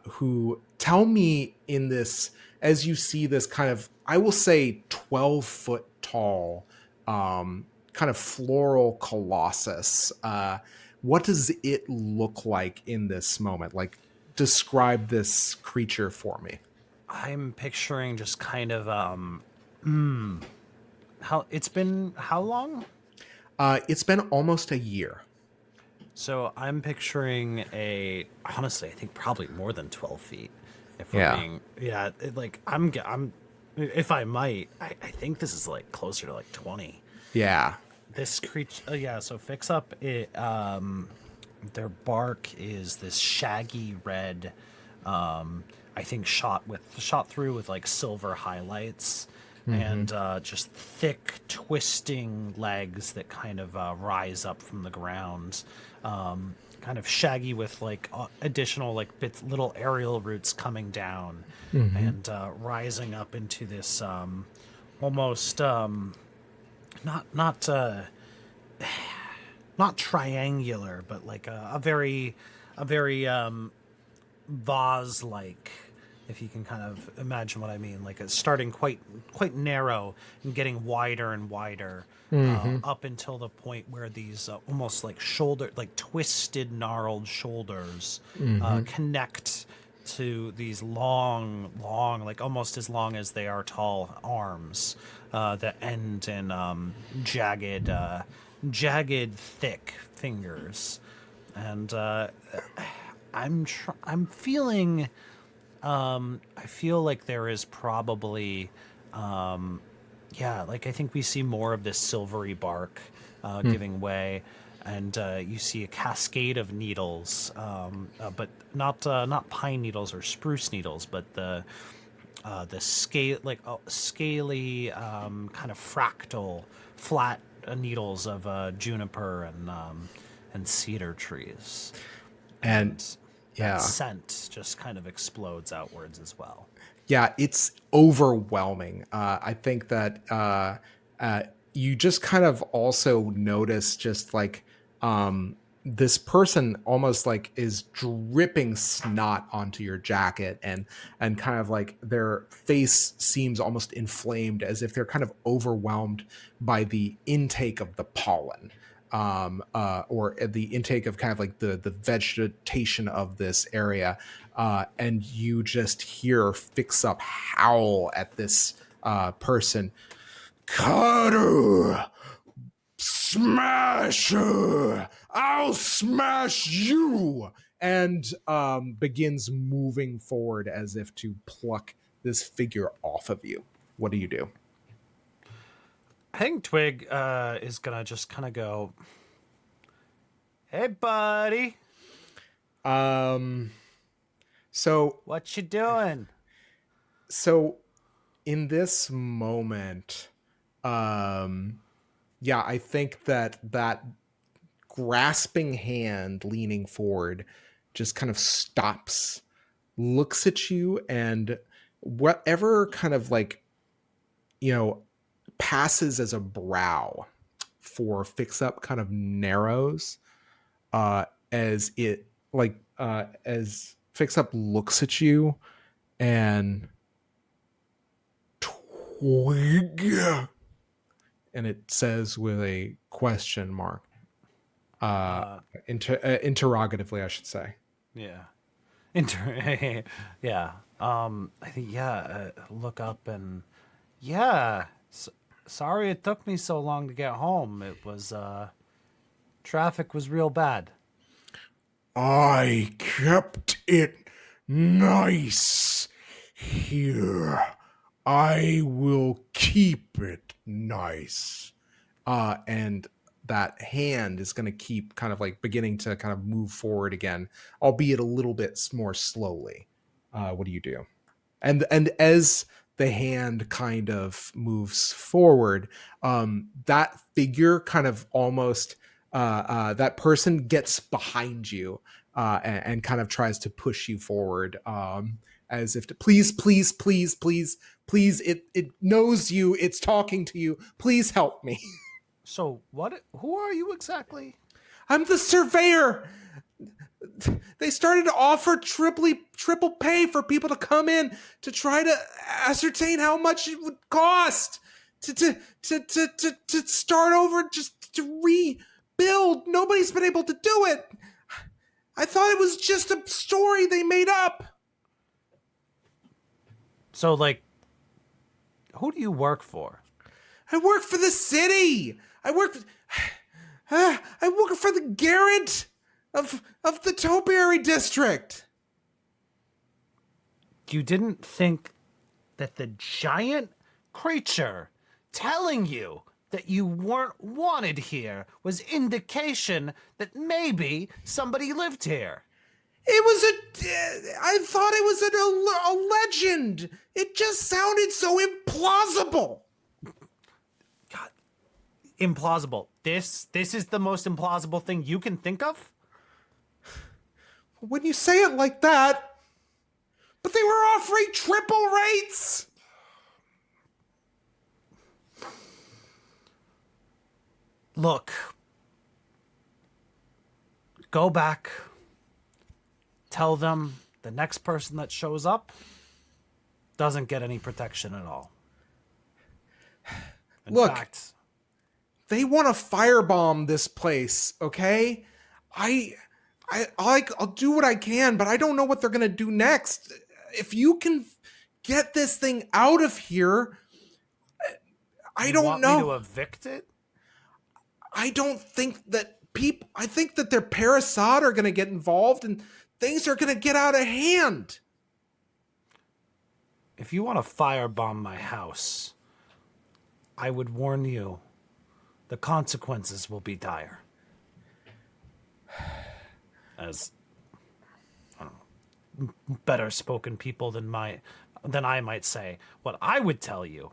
who tell me in this, as you see this kind of, I will say 12-foot tall, kind of floral colossus, what does it look like in this moment? Like, describe this creature for me. I'm picturing just kind of how it's been how long? It's been almost a year. So I'm picturing honestly, I think probably more than 12 feet. If we're Yeah. being, if I might, I think this is like closer to like 20. Yeah. This creature, so Fix Up, their bark is this shaggy red, I think shot through with like silver highlights, and just thick twisting legs that kind of rise up from the ground, kind of shaggy with like additional like bits, little aerial roots coming down, and rising up into this almost not not triangular, but like a very vase like, if you can kind of imagine what I mean, like it's starting quite narrow and getting wider and wider, up until the point where these almost like twisted gnarled shoulders connect to these long, like almost as long as they are tall arms, that end in jagged, thick fingers, and I'm feeling. I feel like there is probably, like I think we see more of this silvery bark giving way, and you see a cascade of needles, but not pine needles or spruce needles, but the scaly, kind of fractal, flat needles of juniper and cedar trees, And that scent just kind of explodes outwards as well. yeah, it's overwhelming. I think that you just kind of also notice just like this person almost like is dripping snot onto your jacket, and kind of like their face seems almost inflamed, as if they're kind of overwhelmed by the intake of the pollen, or the intake of kind of like the vegetation of this area, and you just hear Fix Up howl at this person. Cutter, smash her! I'll smash you! And begins moving forward as if to pluck this figure off of you. What do you do? I think Twig is gonna just kind of go, "Hey, buddy, So what you doing?" so in this moment, I think that grasping hand leaning forward just kind of stops, looks at you, and whatever kind of like, passes as a brow for Fix Up kind of narrows, as it like as Fix Up looks at you and Twigg? And it says with a question mark. Uh, Interrogatively, I should say. yeah. Yeah. I think, yeah, look up and, yeah. Sorry it took me so long to get home. It was, traffic was real bad. I kept it nice here. I will keep it nice. And that hand is going to keep kind of like beginning to kind of move forward again, albeit a little bit more slowly. What do you do? And as the hand kind of moves forward, that figure kind of almost that person gets behind you and kind of tries to push you forward, as if to please, please, please, please, please. It knows you. It's talking to you. Please help me. So who are you exactly? I'm the surveyor. They started to offer triple pay for people to come in to try to ascertain how much it would cost to start over, just to rebuild. Nobody's been able to do it. I thought it was just a story they made up. So, like, who do you work for? I work for the city. I work for the Garrett of the Topiary District. You didn't think that the giant creature telling you that you weren't wanted here was indication that maybe somebody lived here? It was I thought it was a legend. It just sounded so implausible. God, implausible. This is the most implausible thing you can think of? When you say it like that, but they were offering triple rates. Look, go back. Tell them the next person that shows up doesn't get any protection at all. In Look, fact, they want to firebomb this place, okay? I'll do what I can, but I don't know what they're going to do next. If you can get this thing out of here, I don't know. You want me to evict it? I don't think that I think that their parasite are going to get involved and things are going to get out of hand. If you want to firebomb my house, I would warn you, the consequences will be dire. As better spoken people than I might say, what I would tell you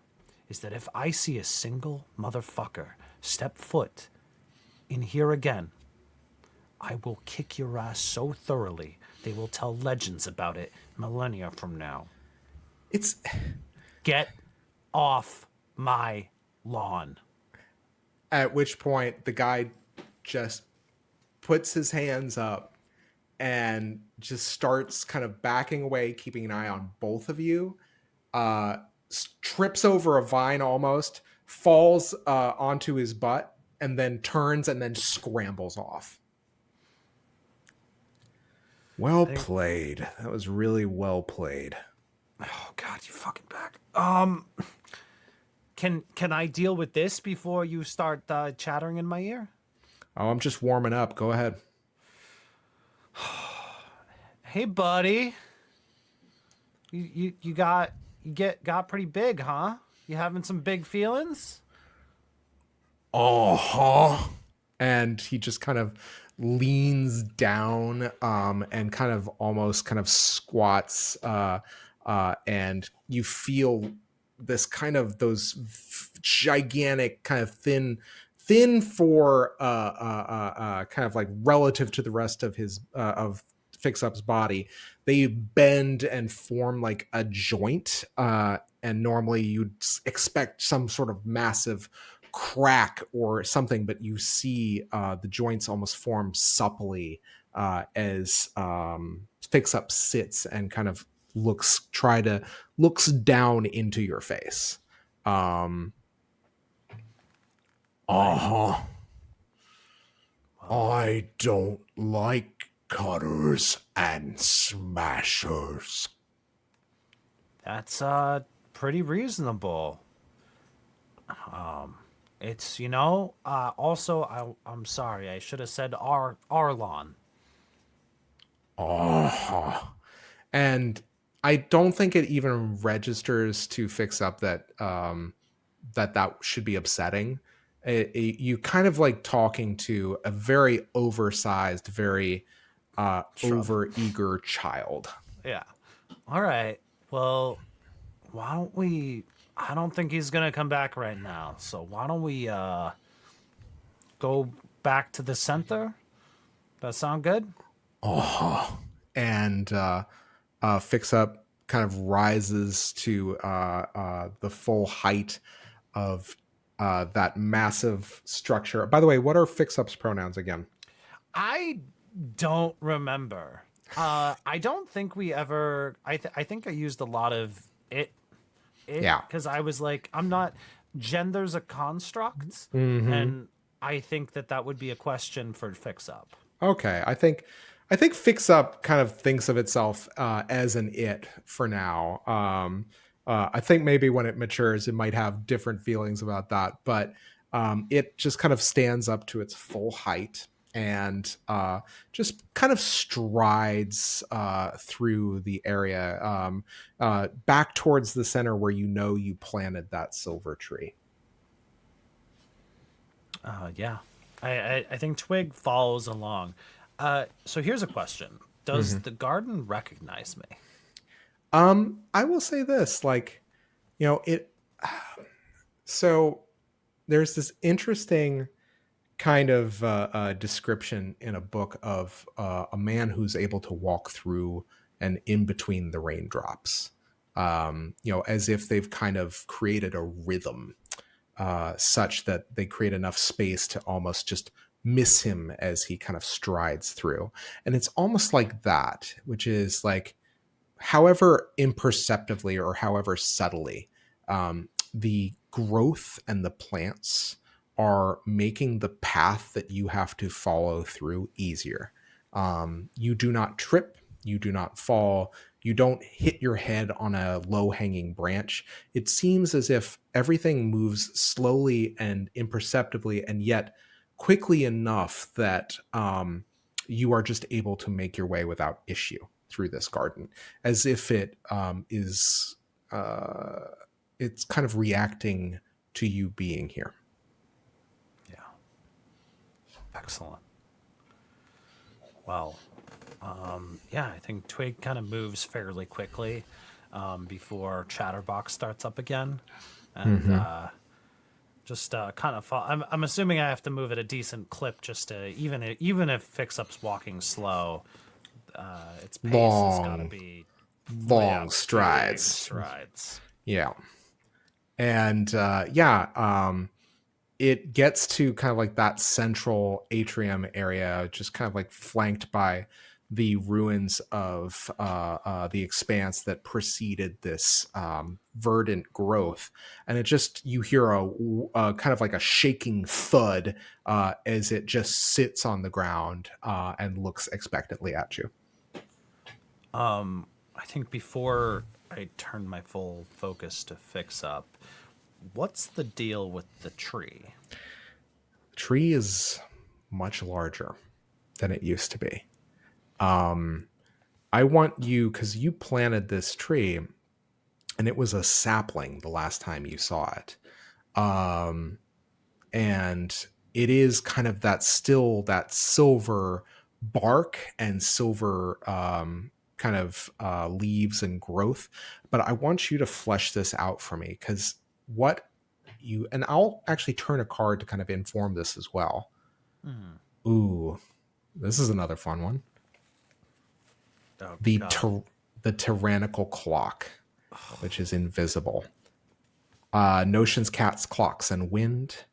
is that if I see a single motherfucker step foot in here again, I will kick your ass so thoroughly they will tell legends about it millennia from now. Get off my lawn. At which point the guy just puts his hands up and just starts kind of backing away, keeping an eye on both of you. Trips over a vine almost, falls onto his butt, and then turns and then scrambles off. Well played. That was really well played. Oh God, you fucking back. Can I deal with this before you start chattering in my ear? Oh, I'm just warming up. Go ahead. Hey, buddy. You got pretty big, huh? You having some big feelings? Uh-huh. And he just kind of leans down and kind of almost kind of squats and you feel this kind of those gigantic kind of thin for kind of like relative to the rest of his of Fix Up's body. They bend and form like a joint, and normally you'd expect some sort of massive crack or something, but you see the joints almost form supplely as Fix Up sits and kind of looks down into your face. Um, Uh-huh. Well, I don't like cutters and smashers. that's pretty reasonable. It's I'm sorry, I should have said Arlon. Uh-huh. and I don't think it even registers to Fix Up that that should be upsetting. You kind of like talking to a very oversized, very Shrub. over eager child. Yeah. All right. Well, why don't we? I don't think he's gonna come back right now. So why don't we go back to the center? That sound good? Uh-huh. And Fix Up kind of rises to the full height of that massive structure. By the way, what are Fix Up's pronouns again? I don't remember. I don't think we ever. I think I used a lot of it. Yeah. Because I was like, I'm not. Gender's a construct, Mm-hmm. and I think that would be a question for Fix Up. Okay, I think Fix Up kind of thinks of itself as an it for now. I think maybe when it matures, it might have different feelings about that, but it just kind of stands up to its full height and just kind of strides through the area back towards the center where you planted that silver tree. Yeah, I think Twig follows along. So here's a question: does the garden recognize me? I will say this, like, it. So there's this interesting kind of description in a book of a man who's able to walk through and in between the raindrops, as if they've kind of created a rhythm such that they create enough space to almost just miss him as he kind of strides through. And it's almost like that, which is like, however imperceptibly or however subtly, the growth and the plants are making the path that you have to follow through easier. You do not trip, you do not fall, you don't hit your head on a low hanging branch. It seems as if everything moves slowly and imperceptibly, and yet quickly enough that you are just able to make your way without issue through this garden, as if it is it's kind of reacting to you being here. Yeah. Excellent. Well, yeah, I think Twig kind of moves fairly quickly before Chatterbox starts up again, and just kind of fall. I'm assuming I have to move at a decent clip just to even if Fix Up's walking slow, its pace has got to be Long big strides. strides. Yeah. And it gets to kind of like that central atrium area, just kind of like flanked by the ruins of the expanse that preceded this verdant growth. And it just, you hear a kind of like a shaking thud as it just sits on the ground and looks expectantly at you. I think before I turn my full focus to Fix Up, what's the deal with the tree? The tree is much larger than it used to be. I want you, because you planted this tree and it was a sapling the last time you saw it. And it is kind of that silver bark and silver kind of leaves and growth. But I want you to flesh this out for me, because and I'll actually turn a card to kind of inform this as well. Ooh, this is another fun one. Oh, The tyrannical clock, which is invisible. Notions, cats, clocks, and wind.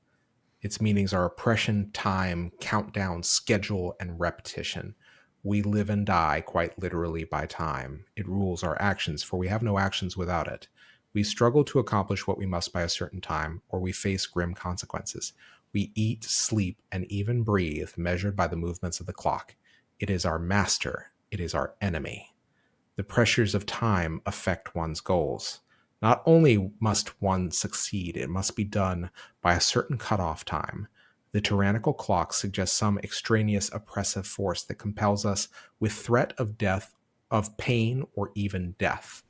Its meanings are oppression, time, countdown, schedule, and repetition. We live and die quite literally by time. It rules our actions, for we have no actions without it. We struggle to accomplish what we must by a certain time, or we face grim consequences. We eat, sleep, and even breathe, measured by the movements of the clock. It is our master. It is our enemy. The pressures of time affect one's goals. Not only must one succeed, it must be done by a certain cutoff time. The tyrannical clock suggests some extraneous oppressive force that compels us with threat of death, of pain, or even death.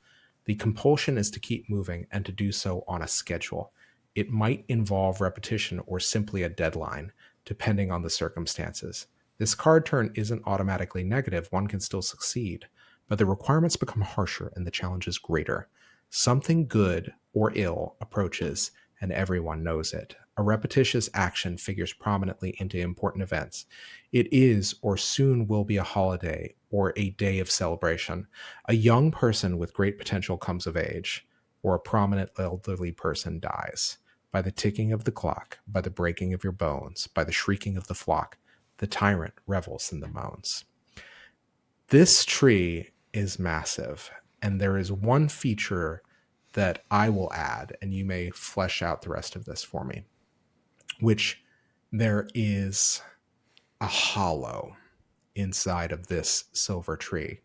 The compulsion is to keep moving and to do so on a schedule. It might involve repetition or simply a deadline, depending on the circumstances. This card turn isn't automatically negative, one can still succeed, but the requirements become harsher and the challenge is greater. Something good or ill approaches, and everyone knows it. A repetitious action figures prominently into important events. It is or soon will be a holiday or a day of celebration. A young person with great potential comes of age, or a prominent elderly person dies. By the ticking of the clock, by the breaking of your bones, by the shrieking of the flock, the tyrant revels in the moans. This tree is massive, and there is one feature that I will add, and you may flesh out the rest of this for me, which there is a hollow inside of this silver tree,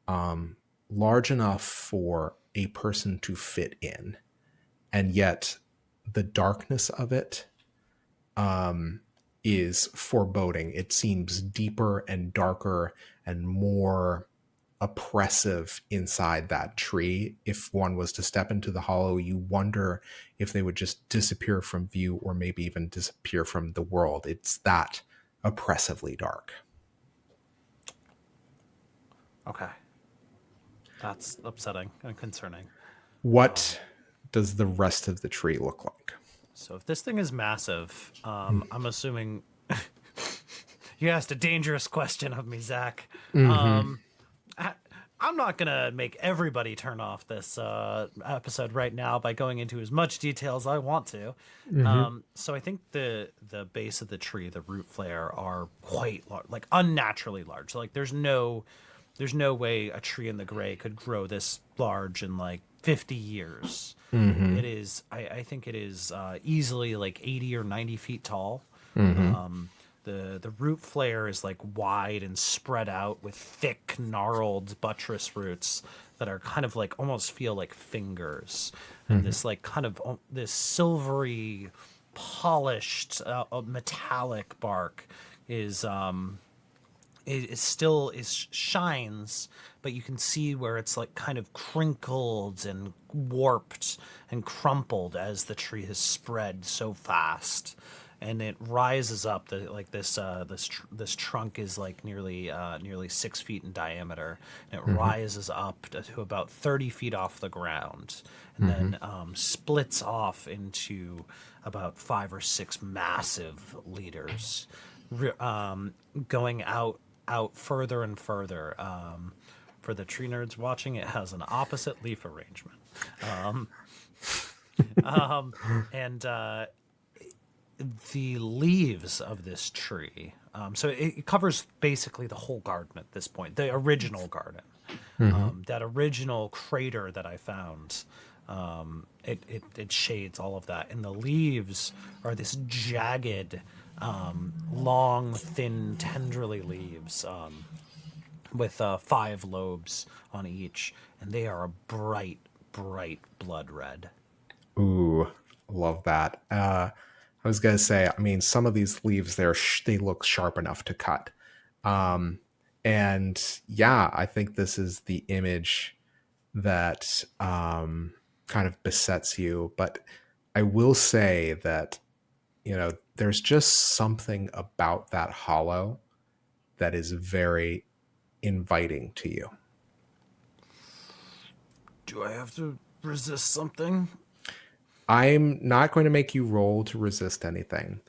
large enough for a person to fit in, and yet the darkness of it is foreboding. It seems deeper and darker and more oppressive inside that tree. If one was to step into the hollow, you wonder if they would just disappear from view or maybe even disappear from the world. It's that oppressively dark. Okay. That's upsetting and concerning. What does the rest of the tree look like? So if this thing is massive, I'm assuming you asked a dangerous question of me, Zach. I'm not gonna make everybody turn off this episode right now by going into as much detail as I want to. So I think the base of the tree, the root flare, are quite large, like unnaturally large. Like there's no way a tree in the gray could grow this large in like 50 years. It is, I think it is easily like 80 or 90 feet tall. The root flare is like wide and spread out with thick, gnarled buttress roots that are kind of like almost feel like fingers. And this like kind of this silvery, polished, metallic bark is shines, but you can see where it's like kind of crinkled and warped and crumpled as the tree has spread so fast. And it rises up. This trunk is like nearly 6 feet in diameter, and it rises up to about 30 feet off the ground, and then splits off into about 5 or 6 massive leaders, going out further and further. For the tree nerds watching, it has an opposite leaf arrangement, and the leaves of this tree. So it covers basically the whole garden at this point, the original garden. That original crater that I found, it shades all of that. And the leaves are this jagged, long, thin, tenderly leaves with 5 lobes on each. And they are a bright, bright blood red. Ooh, love that. I was going to say, I mean, some of these leaves, they look sharp enough to cut. And yeah, I think this is the image that kind of besets you. But I will say that, there's just something about that hollow that is very inviting to you. Do I have to resist something? I'm not going to make you roll to resist anything,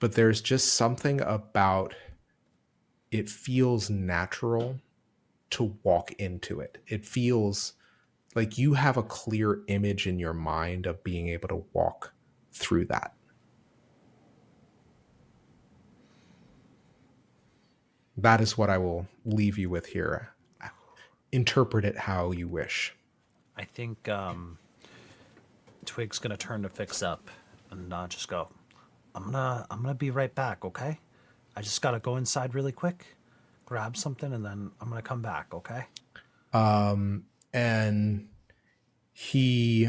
but there's just something about it feels natural to walk into it. It feels like you have a clear image in your mind of being able to walk through that. That is what I will leave you with here. Interpret it how you wish. I think Twig's gonna turn to Fix Up and just go, I'm gonna be right back, okay? I just gotta go inside really quick, grab something, and then I'm gonna come back, okay? And he,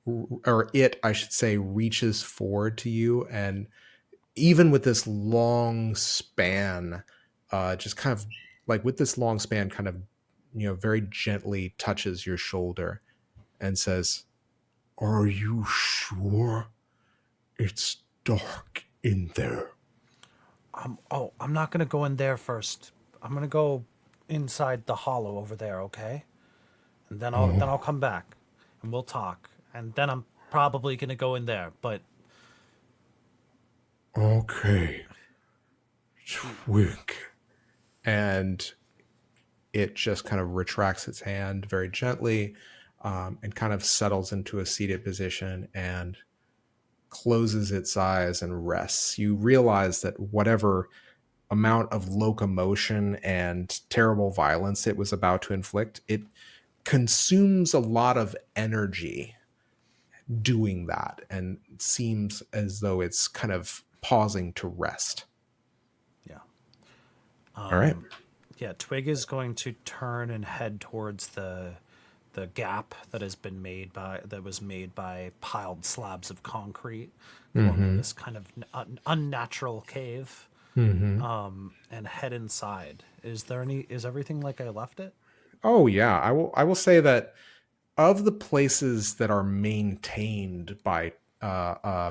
or it, I should say, reaches forward to you, and even with this long span, just kind of like with this long span, kind of, very gently touches your shoulder and says, Are you sure? It's dark in there. I'm not gonna go in there first. I'm gonna go inside the hollow over there, okay? And then I'll come back and we'll talk. And then I'm probably gonna go in there, but Okay. Twig. and it just kind of retracts its hand very gently, and kind of settles into a seated position and closes its eyes and rests. You realize that whatever amount of locomotion and terrible violence it was about to inflict, it consumes a lot of energy doing that, and it seems as though it's kind of pausing to rest. yeah. All right. Yeah, Twig is going to turn and head towards the gap that was made by piled slabs of concrete along in this kind of unnatural cave, and head inside. Is everything like I left it? Oh yeah, I will say that of the places that are maintained by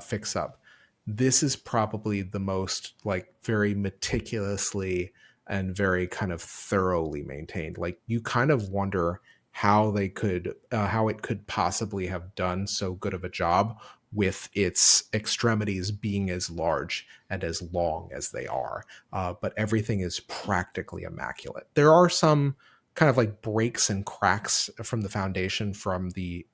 Fix Up, this is probably the most like very meticulously and very kind of thoroughly maintained. Like you kind of wonder how it could possibly have done so good of a job with its extremities being as large and as long as they are. But everything is practically immaculate. There are some kind of like breaks and cracks from the foundation from the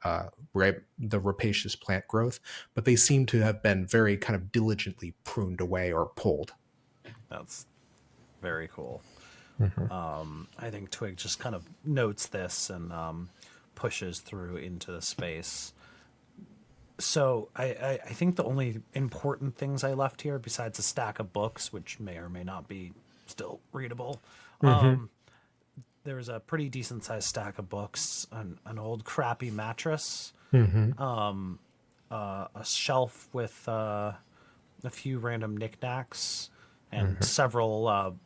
rapacious plant growth, but they seem to have been very kind of diligently pruned away or pulled. That's very cool. I think Twig just kind of notes this and pushes through into the space. So I think the only important things I left here, besides a stack of books, which may or may not be still readable, there's a pretty decent sized stack of books, an old crappy mattress, a shelf with a few random knickknacks, and several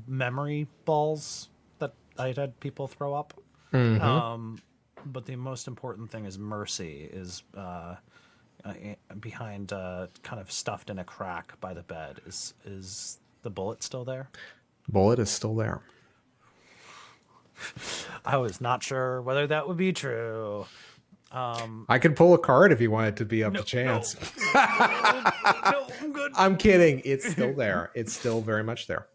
memory balls that I'd had people throw up. But the most important thing is Mercy is behind, kind of stuffed in a crack by the bed. Is the bullet still there? Bullet is still there. I was not sure whether that would be true. I could pull a card if you want it to be up to chance. No, I'm good. I'm kidding. It's still there. It's still very much there.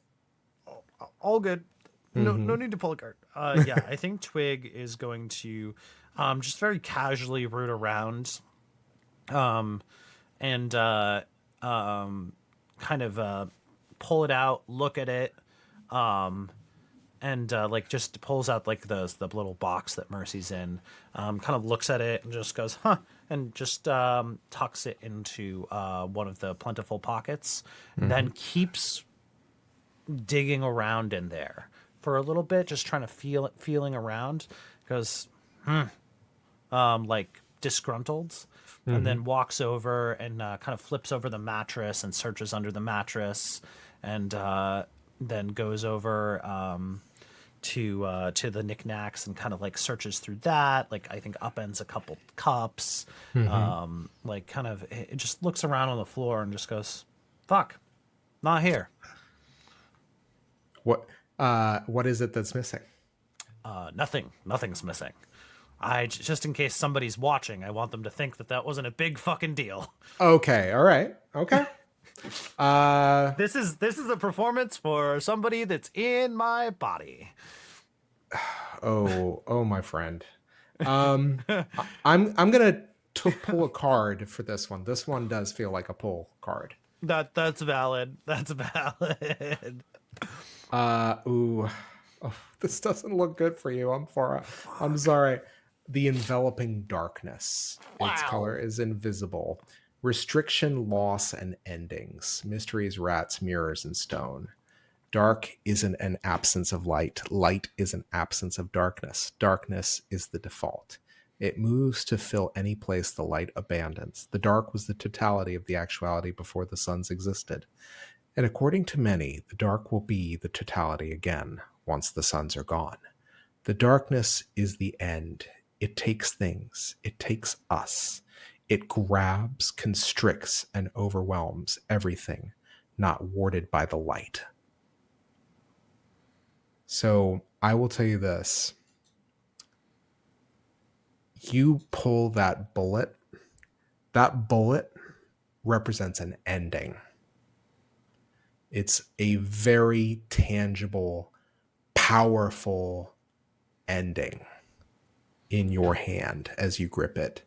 All good. No need to pull a card. Yeah, I think Twig is going to just very casually root around, and kind of pull it out, look at it, and like just pulls out like the little box that Mercy's in, kind of looks at it and just goes, huh, and just tucks it into one of the plentiful pockets, and then keeps digging around in there for a little bit, just trying to feeling around, goes, like disgruntled, and then walks over and kind of flips over the mattress and searches under the mattress, and then goes over to the knickknacks and kind of like searches through that. Like I think upends a couple cups, like kind of it just looks around on the floor and just goes, fuck, not here. What is it that's missing? Nothing's missing. Just in case somebody's watching, I want them to think that wasn't a big fucking deal. Okay. All right. Okay. This is a performance for somebody that's in my body. Oh, my friend. I'm gonna pull a card for this one. This one does feel like a pull card. That's valid. That's valid. Ooh. Oh, this doesn't look good for you. I'm sorry. the enveloping darkness. Its color is invisible. Restriction, loss, and endings. Mysteries, rats, mirrors, and stone. Dark isn't an absence of light. Light is an absence of darkness. Darkness is the default. It moves to fill any place the light abandons. The dark was the totality of the actuality before the suns existed. And according to many, the dark will be the totality again once the suns are gone. The darkness is the end. It takes things. It takes us. It grabs, constricts, and overwhelms everything not warded by the light. So I will tell you this. You pull that bullet represents an ending. It's a very tangible, powerful ending in your hand as you grip it.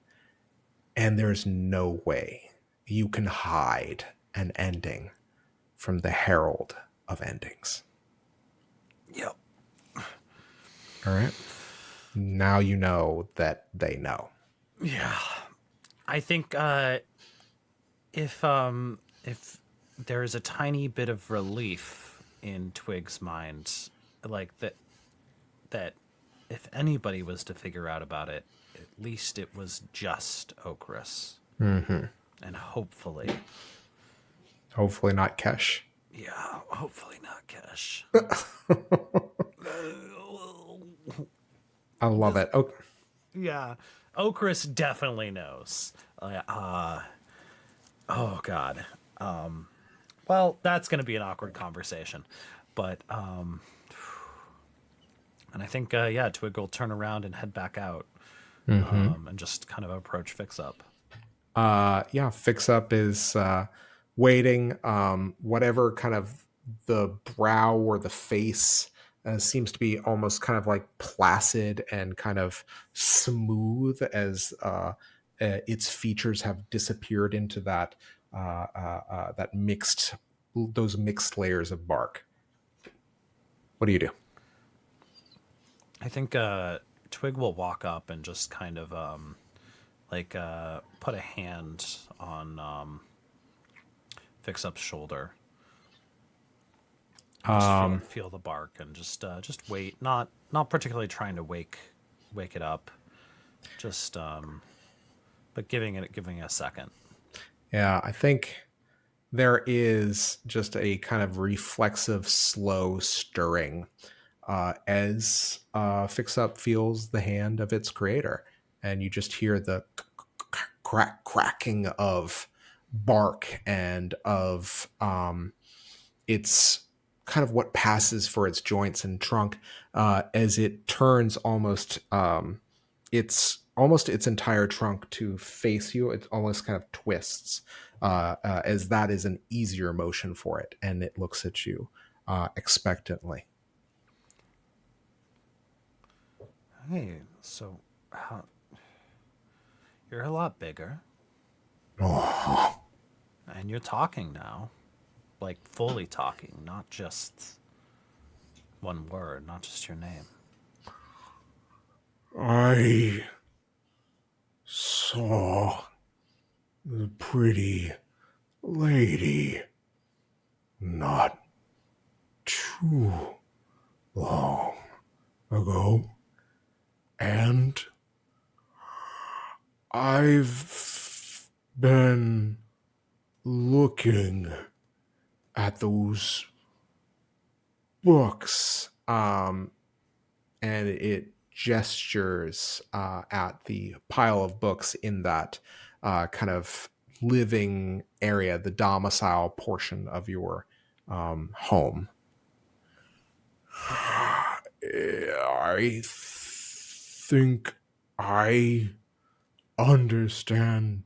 And there's no way you can hide an ending from the herald of endings. Yep. All right. Now you know that they know. Yeah. I think if there is a tiny bit of relief in Twigg's mind, like that if anybody was to figure out about it, at least it was just Okras. Mm-hmm. And hopefully not Kesh. Yeah, hopefully not Kesh. I love it. Oh, Yeah, Okras definitely knows. Oh God. Well, that's going to be an awkward conversation, but and I think Twig will turn around and head back out, and just kind of approach Fix Up. Fix Up is waiting. Whatever kind of the brow or the face seems to be almost kind of like placid and kind of smooth as its features have disappeared into that those mixed layers of bark. What do you do? I think Twig will walk up and just kind of put a hand on Fix Up's shoulder. Just feel the bark and just wait. Not particularly trying to wake it up. Just but giving it a second. Yeah, I think there is just a kind of reflexive, slow stirring as Fix Up feels the hand of its creator, and you just hear the cracking of bark and of its kind of what passes for its joints and trunk as it turns almost its entire trunk to face you. It almost kind of twists as that is an easier motion for it, and it looks at you expectantly. Hey, so how you're a lot bigger. Oh, And you're talking now. Like fully talking, not just one word, not just your name. I saw the pretty lady not too long ago, and I've been looking at those Books, and it gestures at the pile of books in that kind of living area, the domicile portion of your home. I think I understand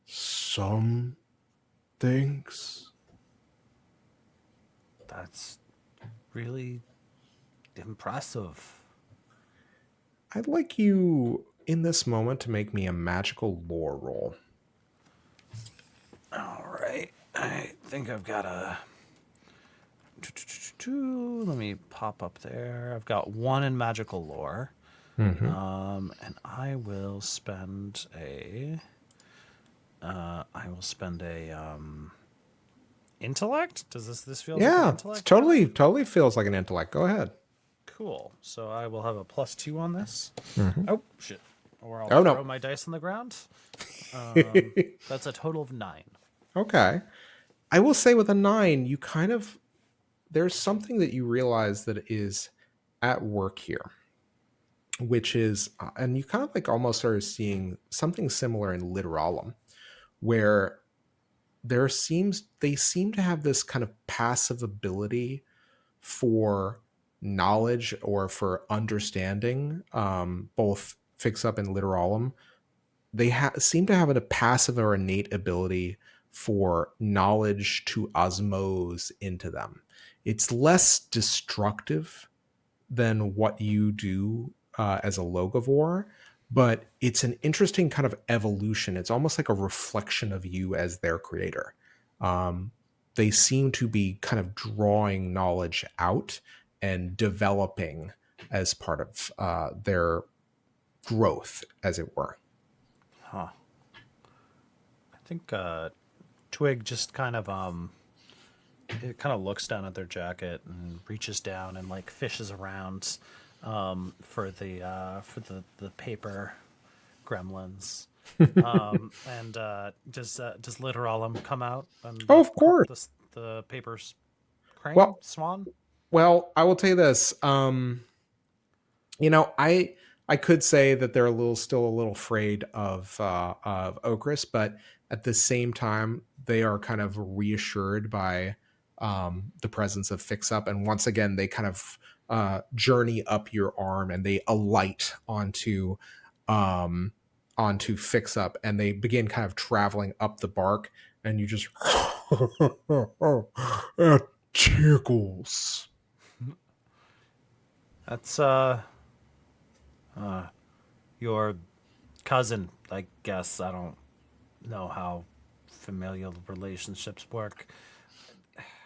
some things. That's really impressive. I'd like you in this moment to make me a magical lore roll. All right. I think I've got a... Let me pop up there. I've got 1 in magical lore. And I will spend a intellect. Does this feel like an Yeah, intellect? totally feels like an intellect. Go ahead. Cool. So I will have a +2 on this. Oh shit! Or I'll Oh, no. throw my dice on the ground. That's a total of 9. Okay. I will say with a 9, you kind of, there's something that you realize that is at work here, which is, and you kind of like almost are seeing something similar in Literarum, where they seem to have this kind of passive ability for knowledge or for understanding, both Fix Up and Literarum. They seem to have a passive or innate ability for knowledge to osmose into them. It's less destructive than what you do as a logivore, but it's an interesting kind of evolution. It's almost like a reflection of you as their creator. They seem to be kind of drawing knowledge out and developing as part of their growth, as it were. Huh. I think Twig just kind of looks down at their jacket and reaches down and like fishes around for the paper gremlins. And does Literarum come out? And Oh, of course. The paper's crane swan. Well, I will tell you this. I could say that they're still a little afraid of Okras, but at the same time, they are kind of reassured by the presence of Fix Up, and once again, they kind of journey up your arm and they alight onto Fix Up, and they begin kind of traveling up the bark, and you just It tickles. That's your cousin, I guess. I don't know how familial relationships work.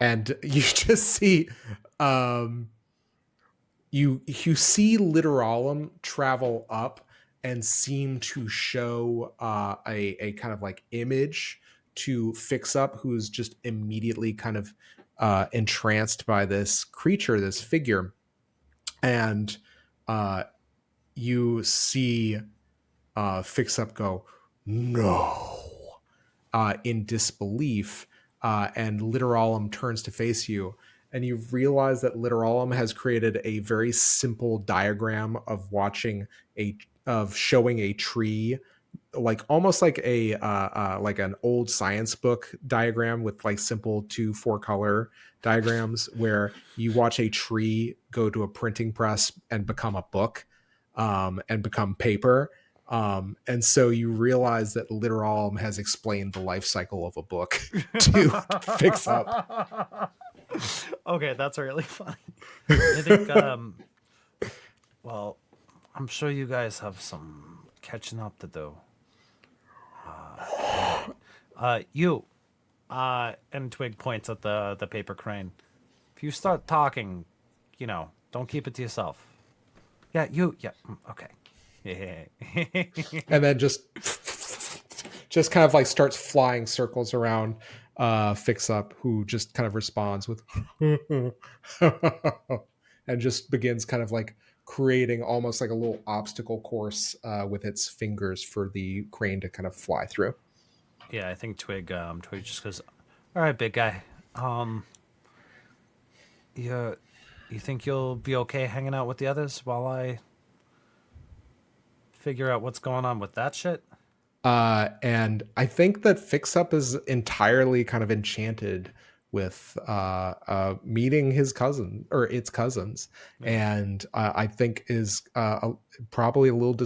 and you just see you see Literarum travel up and seem to show a kind of like image to Fix Up, who's just immediately kind of entranced by this creature, this figure. And you see Fix Up go, no, in disbelief. And Literarum turns to face you. And you realize that Literarum has created a very simple diagram of showing a tree, like almost like like an old science book diagram with like simple 2-4 color diagrams, where you watch a tree go to a printing press and become a book, and become paper. And so you realize that Literarum has explained the life cycle of a book to Fix Up. Okay, that's really funny. I think, well, I'm sure you guys have some catching up to do. And Twig points at the paper crane. If you start talking, don't keep it to yourself. Yeah, okay. Yeah. And then just kind of like starts flying circles around Fix Up, who just kind of responds with and just begins kind of like creating almost like a little obstacle course with its fingers for the crane to kind of fly through. Yeah, I think Twig just goes, all right, big guy. You think you'll be okay hanging out with the others while I figure out what's going on with that shit? And I think that Fix Up is entirely kind of enchanted with meeting his cousin or its cousins, and I think is probably a little too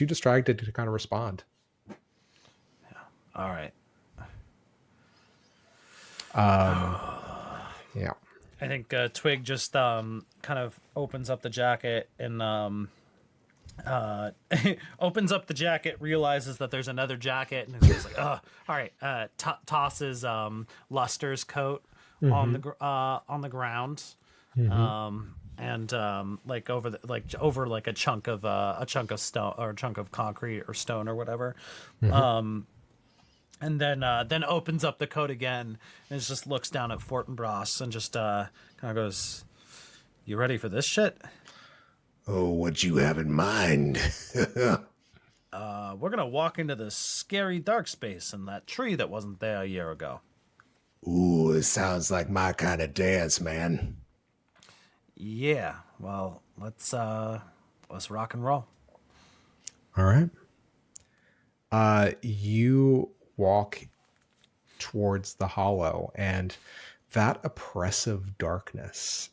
distracted to kind of respond. All right. Yeah. I think Twig just kind of opens up the jacket and opens up the jacket, realizes that there's another jacket, and is like, "Oh, all right." Tosses Luster's coat on the ground, and like over like a chunk of stone or a chunk of concrete or stone or whatever. And then opens up the coat again and just looks down at Fortinbras and just kind of goes, "You ready for this shit?" Oh, what you have in mind? We're gonna walk into this scary dark space in that tree that wasn't there a year ago. Ooh, it sounds like my kind of dance, man. Yeah, well, let's rock and roll. All right. You walk towards the hollow, and that oppressive darkness,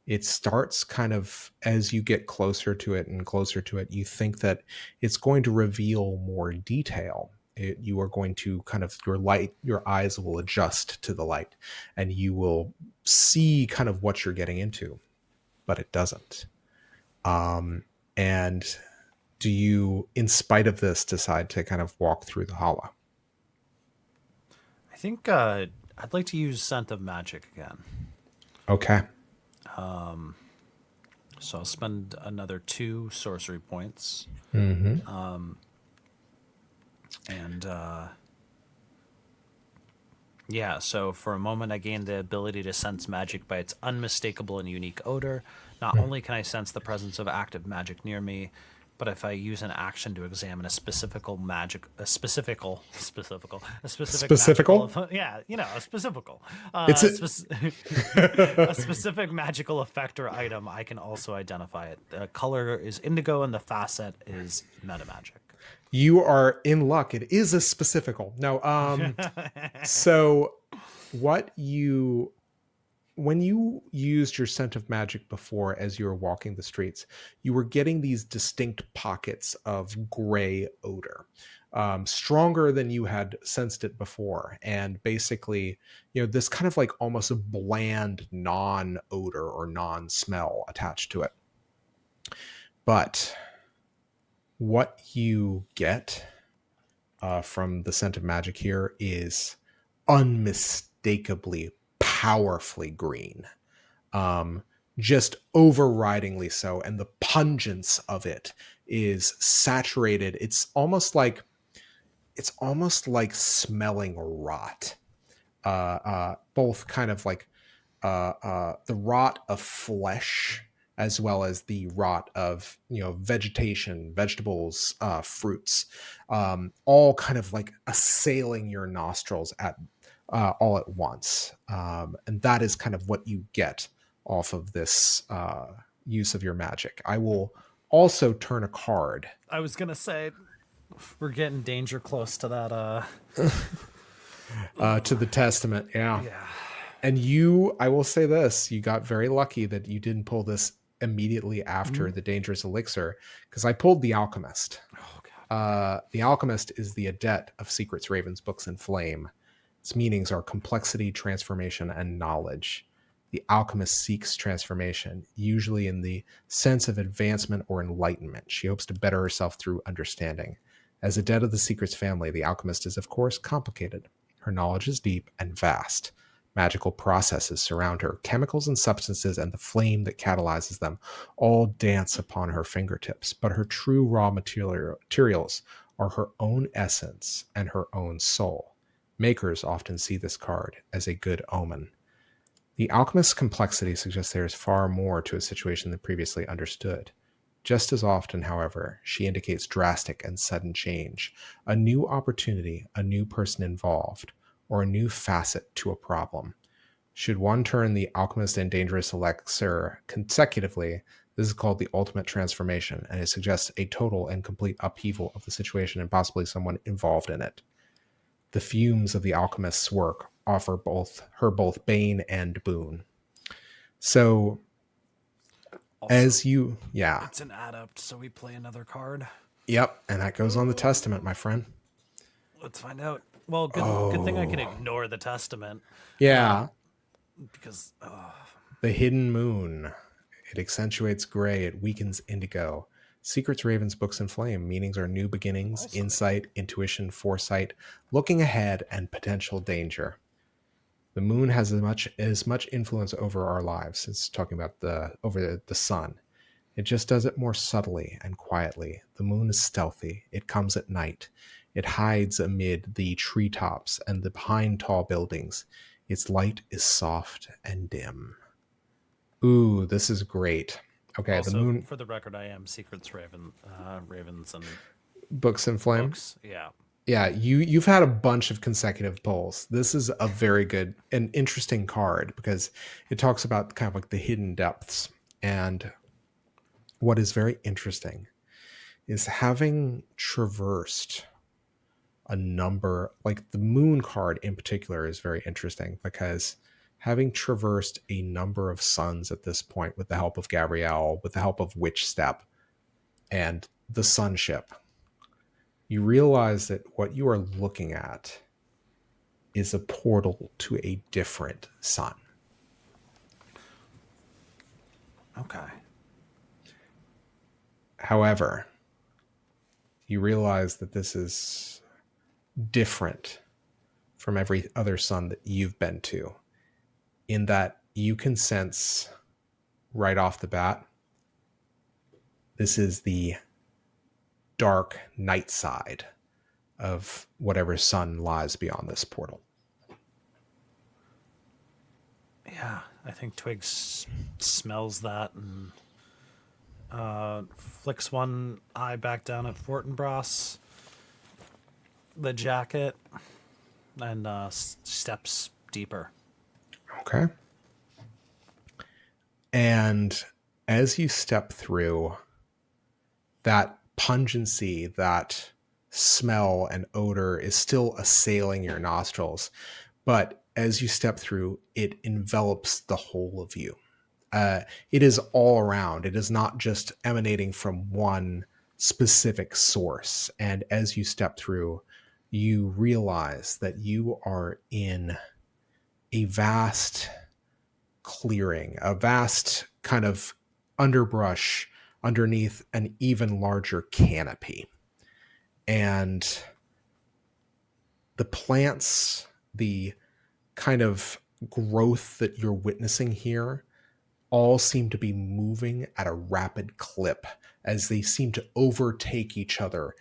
it starts kind of as you get closer to it and closer to it, you think that it's going to reveal more detail. You are going to kind of, your eyes will adjust to the light, and you will see kind of what you're getting into, but it doesn't. And do you, in spite of this, decide to kind of walk through the hollow? I think I'd like to use Scent of Magic again. Okay. So I'll spend another 2 sorcery points. Mm-hmm. And yeah, so for a moment I gain the ability to sense magic by its unmistakable and unique odor. Not only can I sense the presence of active magic near me, but if I use an action to examine a specific magical, a specific Specifical? magical, yeah, you know, a specifical, It's a specific magical effect or item, I can also identify it. The color is indigo and the facet is metamagic. You are in luck. It is a specifical. No, so when you used your scent of magic before as you were walking the streets, you were getting these distinct pockets of gray odor, stronger than you had sensed it before. And basically, this kind of like almost a bland non-odor or non-smell attached to it. But what you get from the scent of magic here is unmistakably powerfully green, just overridingly so, and the pungence of it is saturated. It's almost like smelling rot, both kind of like the rot of flesh as well as the rot of vegetation, vegetables, fruits, all kind of like assailing your nostrils at all at once. And that is kind of what you get off of this use of your magic. I will also turn a card. I was gonna say we're getting danger close to that. To the testament, yeah. Yeah. And I will say this, you got very lucky that you didn't pull this immediately after the dangerous elixir, because I pulled the alchemist. Oh god. The alchemist is the adept of secrets, ravens, books, and flame. Its meanings are complexity, transformation, and knowledge. The alchemist seeks transformation, usually in the sense of advancement or enlightenment. She hopes to better herself through understanding. As a adept of the secrets family, the alchemist is, of course, complicated. Her knowledge is deep and vast. Magical processes surround her. Chemicals and substances and the flame that catalyzes them all dance upon her fingertips. But her true raw materials are her own essence and her own soul. Makers often see this card as a good omen. The alchemist's complexity suggests there is far more to a situation than previously understood. Just as often, however, she indicates drastic and sudden change, a new opportunity, a new person involved, or a new facet to a problem. Should one turn the alchemist and dangerous elixir consecutively, this is called the ultimate transformation, and it suggests a total and complete upheaval of the situation and possibly someone involved in it. The fumes of the alchemist's work offer both bane and boon. So, Also, it's an adept, so we play another card. Yep, and that goes on the testament, my friend. Let's find out. Well, good thing I can ignore the testament. Yeah. Because The hidden moon. It accentuates gray. It weakens indigo. Secrets, ravens, books, and flame. Meanings are new beginnings, insight, intuition, foresight, looking ahead, and potential danger. The moon has as much influence over our lives. It's talking about the sun. It just does it more subtly and quietly. The moon is stealthy. It comes at night. It hides amid the treetops and the behind tall buildings. Its light is soft and dim. Ooh, this is great. Okay, Also, the moon, for the record, I am Secrets Ravens and books and flame. books. Yeah. Yeah, you've had a bunch of consecutive pulls. This is a very good and interesting card because it talks about kind of like the hidden depths. And what is very interesting is having traversed a number, like the moon card in particular is very interesting because having traversed a number of suns at this point with the help of Gabrielle, with the help of Witch Step and the Sunship, you realize that what you are looking at is a portal to a different sun. Okay. However, you realize that this is different from every other sun that you've been to, in that you can sense right off the bat, this is the dark night side of whatever sun lies beyond this portal. Yeah, I think Twig smells that and flicks one eye back down at Fortinbras, the jacket, and steps deeper. Okay. And as you step through, that pungency, that smell and odor is still assailing your nostrils. But as you step through, it envelops the whole of you. It is all around. It is not just emanating from one specific source. And as you step through, you realize that you are in a vast clearing, a vast kind of underbrush underneath an even larger canopy. And the plants, the kind of growth that you're witnessing here, all seem to be moving at a rapid clip as they seem to overtake each other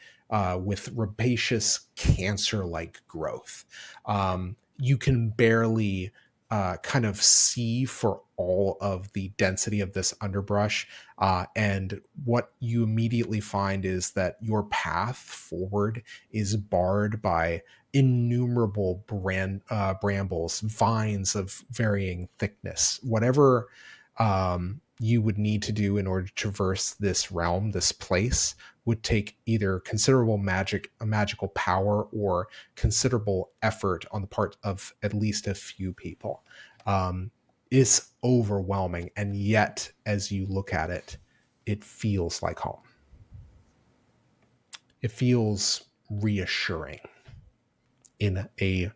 with rapacious cancer-like growth. You can barely kind of see for all of the density of this underbrush. And what you immediately find is that your path forward is barred by innumerable brambles, vines of varying thickness. Whatever you would need to do in order to traverse this realm, this place, would take either considerable magical power or considerable effort on the part of at least a few people. It's overwhelming, and yet as you look at it, it feels like home. It feels reassuring in a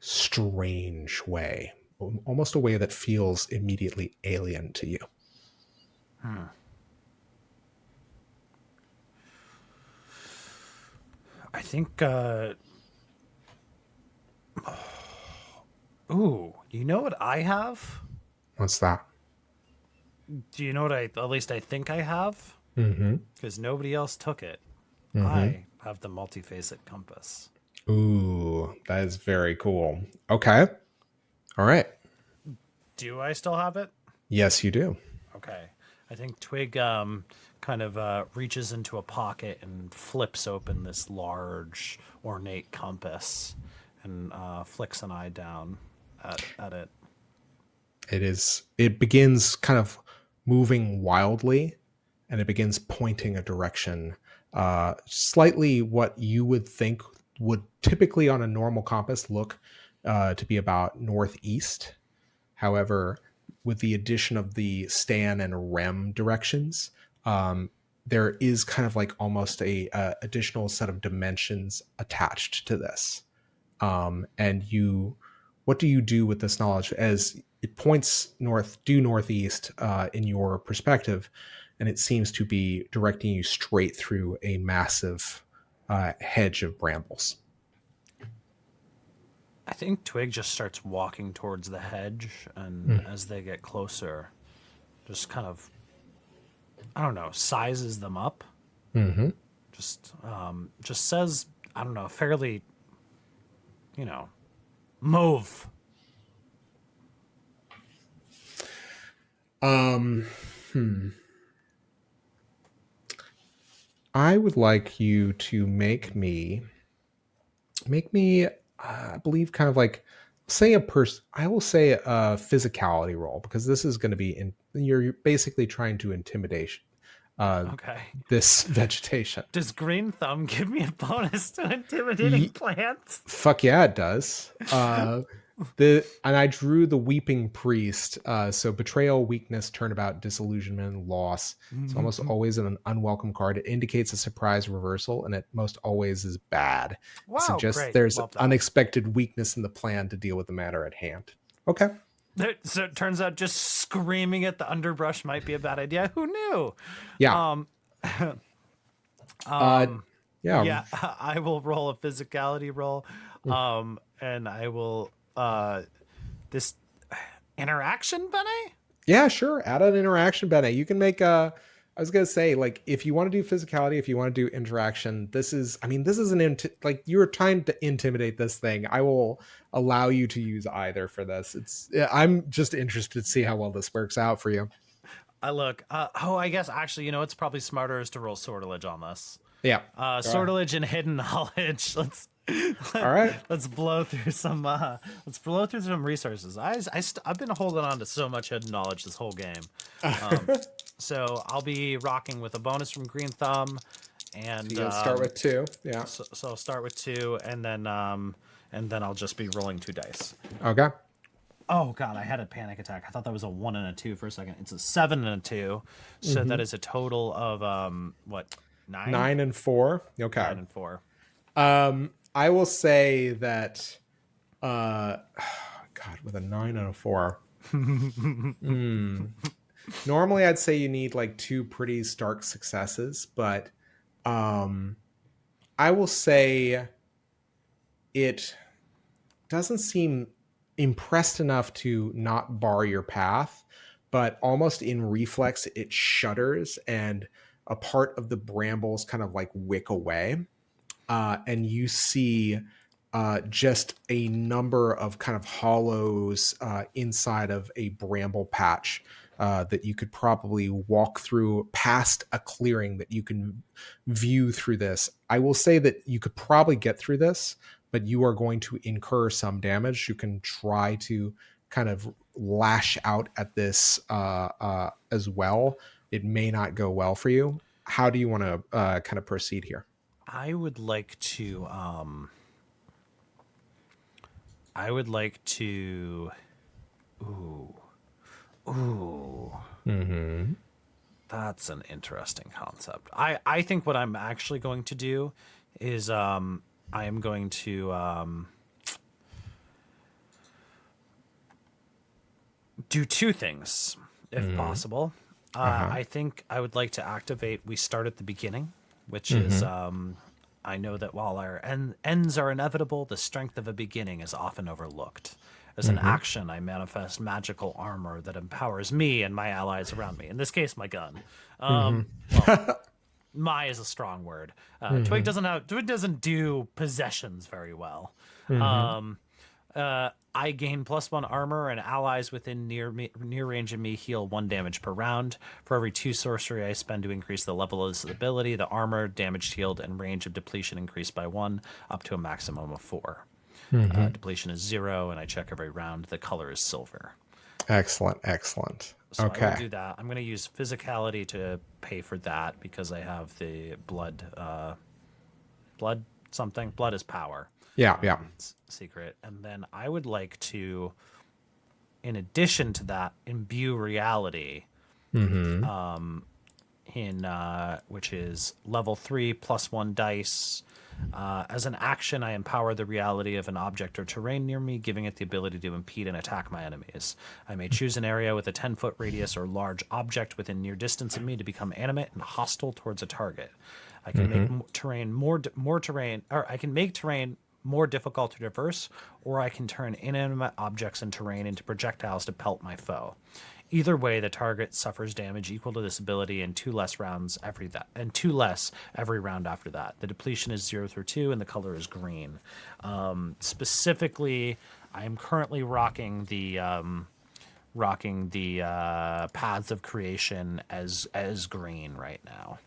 strange way, almost a way that feels immediately alien to you. I think ooh, you know what I have? What's that? Do you know what at least I think I have? Mm-hmm. Because nobody else took it. Mm-hmm. I have the multifaceted compass. Ooh, that is very cool. Okay. All right. Do I still have it? Yes, you do. Okay. I think Twig kind of reaches into a pocket and flips open this large, ornate compass and flicks an eye down at it. It begins kind of moving wildly, and it begins pointing a direction, slightly what you would think would typically on a normal compass look to be about northeast. However, with the addition of the Stan and Rem directions, there is kind of like almost a additional set of dimensions attached to this. And what do you do with this knowledge as it points due northeast in your perspective, and it seems to be directing you straight through a massive hedge of brambles? I think Twig just starts walking towards the hedge, and as they get closer, just kind of, I don't know, sizes them up. Mm-hmm. Just says, I don't know, fairly, move. I would like you to make me, I believe, kind of like say I will say a physicality roll, because this is going to be you're basically trying to intimidation Okay. this vegetation. Does Green Thumb give me a bonus to intimidating Ye- plants? Fuck yeah, it does. And I drew the Weeping Priest. So betrayal, weakness, turnabout, disillusionment, loss. It's almost always an unwelcome card. It indicates a surprise reversal, and it most always is bad. Wow, It suggests great. there's Love that. unexpected weakness in the plan to deal with the matter at hand. Okay. So it turns out just screaming at the underbrush might be a bad idea. Who knew? Yeah. Yeah. Yeah, I will roll a physicality roll, and I will this interaction, Benny. Yeah, sure. Add an interaction, Bene. You can make a. I was gonna say, like, if you want to do physicality, if you want to do interaction, this is like, you're trying to intimidate this thing. I will allow you to use either for this. I'm just interested to see how well this works out for you. I look. I guess actually, it's probably smarter is to roll sortilege on this. Yeah. Sortilege and hidden knowledge. All right. Let's blow through some. Let's blow through some resources. I've been holding on to so much hidden knowledge this whole game. So I'll be rocking with a bonus from Green Thumb, and You gotta start with 2. Yeah. So I'll start with 2, and then I'll just be rolling 2 dice. Okay. Oh god, I had a panic attack. I thought that was a 1 and a 2 for a second. It's a 7 and a 2, so that is a total of what, 9? 9 and 4. Okay. 9 and 4. I will say that, God, with a 9 and a 4. Normally, I'd say you need like 2 pretty stark successes, but I will say it doesn't seem impressed enough to not bar your path, but almost in reflex, it shudders and a part of the brambles kind of like wick away. And you see just a number of kind of hollows inside of a bramble patch that you could probably walk through past a clearing that you can view through this. I will say that you could probably get through this, but you are going to incur some damage. You can try to kind of lash out at this as well. It may not go well for you. How do you want to kind of proceed here? I would like to. Ooh. Mm-hmm. That's an interesting concept. I think what I'm actually going to do is I am going to do 2 things if possible. I think I would like to activate We Start at the Beginning, which is I know that while our ends are inevitable, the strength of a beginning is often overlooked. As an action, I manifest magical armor that empowers me and my allies around me. In this case, my gun. Well, my is a strong word. Twig doesn't do possessions very well. I gain +1 armor, and allies within near range of me heal 1 damage per round. For every 2 sorcery I spend to increase the level of this ability, the armor, damage healed, and range of depletion increase by 1, up to a maximum of 4. Depletion is 0, and I check every round. The color is silver. Excellent. So Okay. I will do that. I'm going to use physicality to pay for that because I have the blood something. Blood is power. Yeah. It's secret. And then I would like to, in addition to that, imbue reality. Which is level 3 +1 dice. As an action, I empower the reality of an object or terrain near me, giving it the ability to impede and attack my enemies. I may choose an area with a 10-foot radius or large object within near distance of me to become animate and hostile towards a target. I can make terrain more terrain, or I can make terrain more difficult to traverse, or I can turn inanimate objects and terrain into projectiles to pelt my foe. Either way, the target suffers damage equal to this ability and two less every round after that. The depletion is 0 through 2, and the color is green. Specifically, I am currently rocking the Paths of Creation as green right now.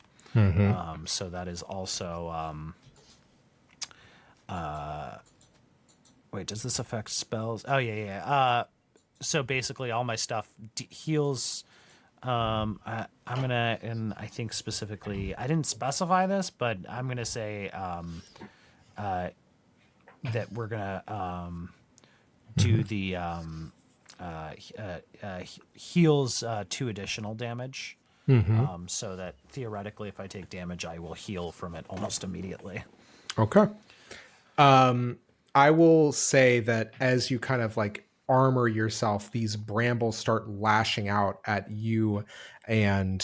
So that is also wait, does this affect spells? Oh yeah. So basically all my stuff heals. I'm gonna, and I think specifically I didn't specify this, but I'm gonna say that we're gonna do the heals 2 additional damage. So that theoretically, if I take damage, I will heal from it almost immediately. Okay. I will say that as you kind of like armor yourself, these brambles start lashing out at you and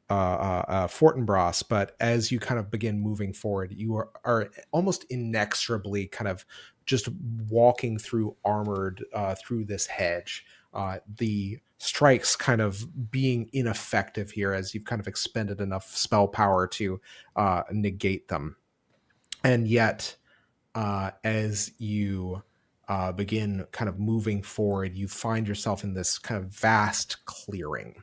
Fortinbras. But as you kind of begin moving forward, you are almost inexorably kind of just walking through armored through this hedge. The strikes kind of being ineffective here as you've kind of expended enough spell power to negate them. And yet, as you begin kind of moving forward, you find yourself in this kind of vast clearing.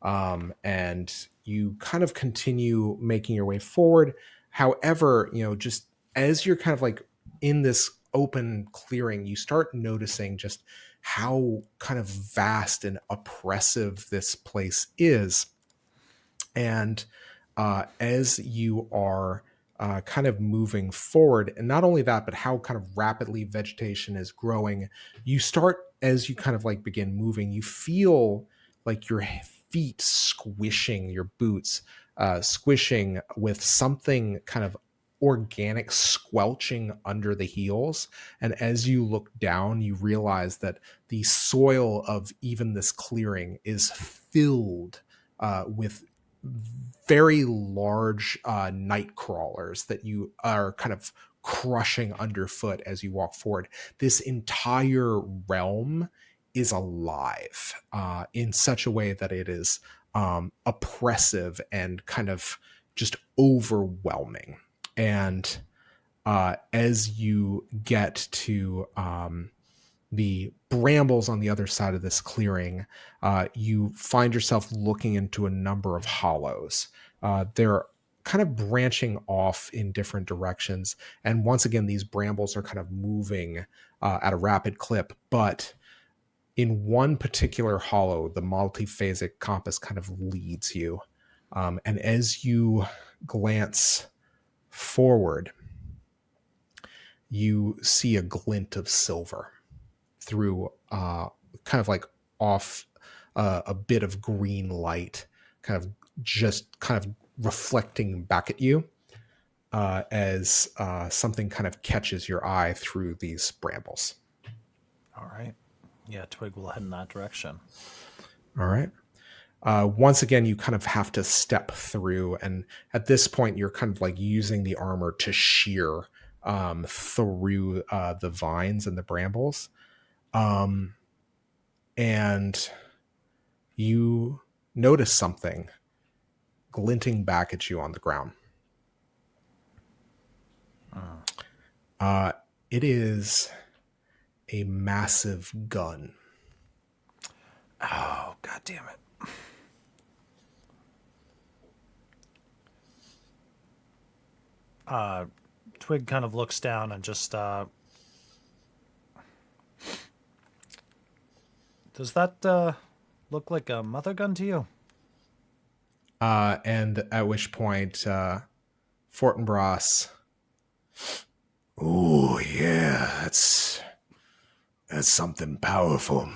And you kind of continue making your way forward. However, just as you're kind of like in this open clearing, you start noticing just how kind of vast and oppressive this place is. And as you are kind of moving forward, and not only that, but how kind of rapidly vegetation is growing, you start, as you kind of like begin moving, you feel like your feet squishing, your boots squishing with something kind of organic squelching under the heels. And as you look down, you realize that the soil of even this clearing is filled with very large night crawlers that you are kind of crushing underfoot as you walk forward. This entire realm is alive in such a way that it is oppressive and kind of just overwhelming. And as you get to the brambles on the other side of this clearing, you find yourself looking into a number of hollows. They're kind of branching off in different directions. And once again, these brambles are kind of moving at a rapid clip. But in one particular hollow, the multiphasic compass kind of leads you. And as you glance forward, you see a glint of silver through kind of like off a bit of green light, kind of reflecting back at you as something kind of catches your eye through these brambles. All right. Yeah, Twig will head in that direction. All right. Once again, you kind of have to step through, and at this point, you're kind of like using the armor to shear through the vines and the brambles. And you notice something glinting back at you on the ground. It is a massive gun. Oh, God damn it. Twig kind of looks down and just does that look like a mother gun to you? And at which point Fortinbras, Ooh, yeah, that's something powerful.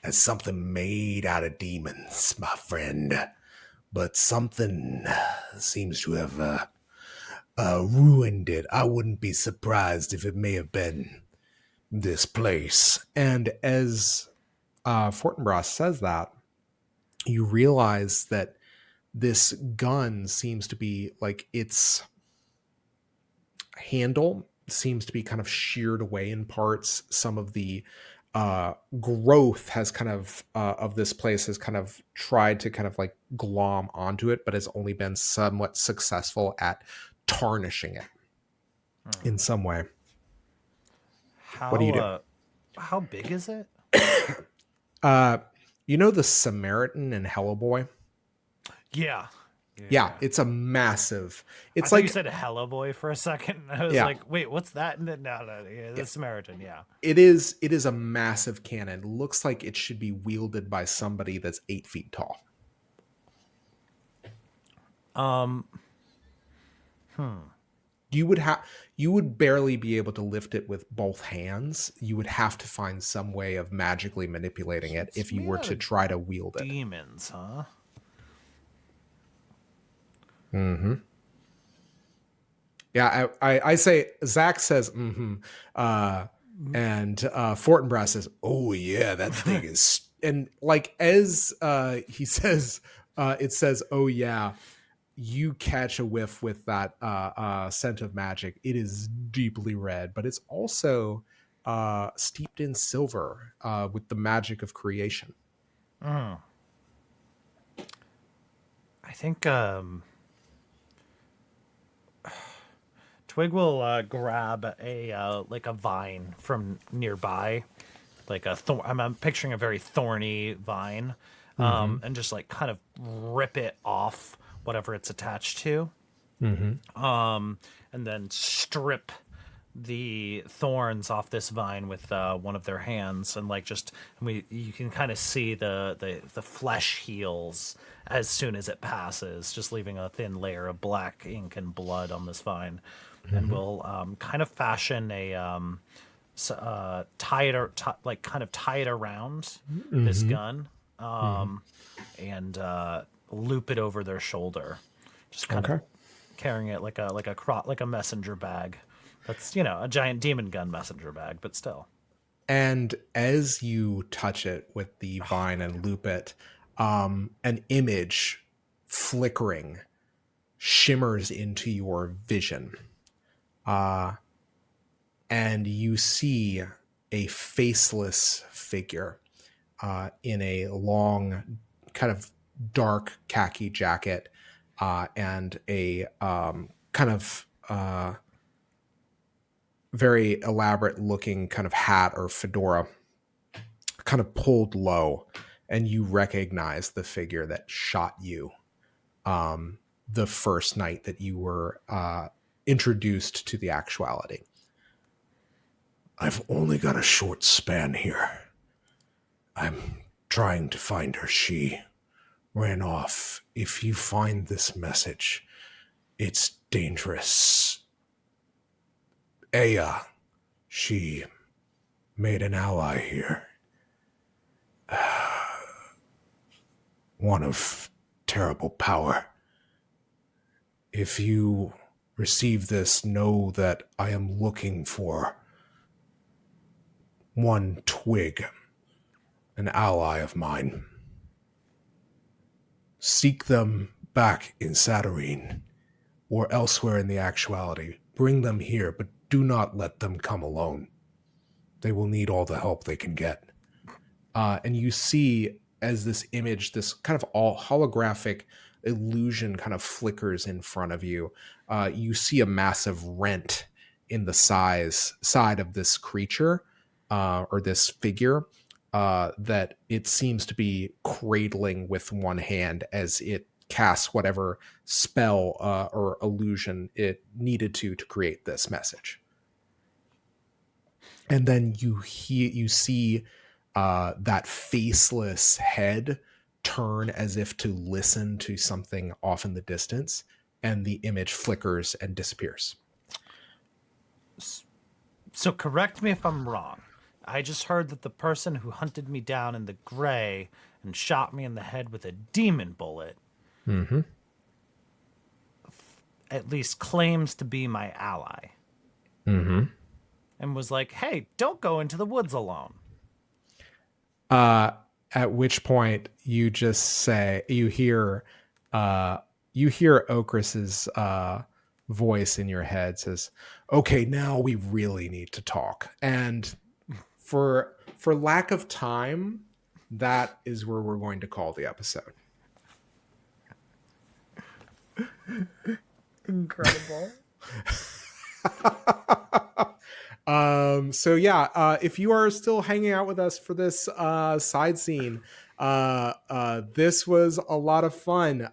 That's something made out of demons, my friend. But something seems to have ruined it. I wouldn't be surprised if it may have been this place. and as Fortinbras says that, you realize that this gun seems to be like its handle seems to be kind of sheared away in parts. Some of the growth has kind of this place has kind of tried to kind of like glom onto it, but has only been somewhat successful at tarnishing it in some way. What do you do? How big is it? You know the Samaritan and Hellboy? Yeah. Yeah, it's a massive. I It's thought like you said Hello Boy for a second. I was Yeah. like, wait, what's that? No, yeah, the Samaritan, yeah. it is a massive cannon. Looks like it should be wielded by somebody that's 8 feet tall. You would barely be able to lift it with both hands. You would have to find some way of magically manipulating it if you were to try to wield it. Demons, huh? Yeah, I say Zach says and Fortinbras says, "Oh yeah, that thing is." And like as he says, it says, "Oh yeah." You catch a whiff with that scent of magic. It is deeply red, but it's also steeped in silver with the magic of creation. I think Twig will grab a like a vine from nearby, like a I'm picturing a very thorny vine, and just like kind of rip it off whatever it's attached to, and then strip the thorns off this vine with one of their hands, and like you can kind of see the flesh heals as soon as it passes, just leaving a thin layer of black ink and blood on this vine. And we'll kind of fashion a tie it around this gun, and loop it over their shoulder, just kind of carrying it like a messenger bag. That's, a giant demon gun messenger bag, but still. And as you touch it with the vine and loop it, an image flickering shimmers into your vision. And you see a faceless figure in a long, kind of dark khaki jacket and a kind of very elaborate looking kind of hat or fedora, kind of pulled low, and you recognize the figure that shot you the first night that you were introduced to the actuality. I've only got a short span here. I'm trying to find her. She ran off. If you find this message, it's dangerous. Aya, she made an ally here. One of terrible power. If you receive this, know that I am looking for one Twig, an ally of mine. Seek them back in Satyrine or elsewhere in the actuality. Bring them here, but do not let them come alone. They will need all the help they can get. And you see, as this image, this kind of all holographic illusion kind of flickers in front of you, you see a massive rent in the side of this creature or this figure that it seems to be cradling with one hand as it casts whatever spell or illusion it needed to create this message. And then you see that faceless head turn as if to listen to something off in the distance, and the image flickers and disappears. So correct me if I'm wrong. I just heard that the person who hunted me down in the gray and shot me in the head with a demon bullet at least claims to be my ally. And was like, hey, don't go into the woods alone. At which point you just say, you hear Okras's voice in your head says, "Okay, now we really need to talk." And for lack of time, that is where we're going to call the episode. Incredible. So yeah, if you are still hanging out with us for this side scene, this was a lot of fun.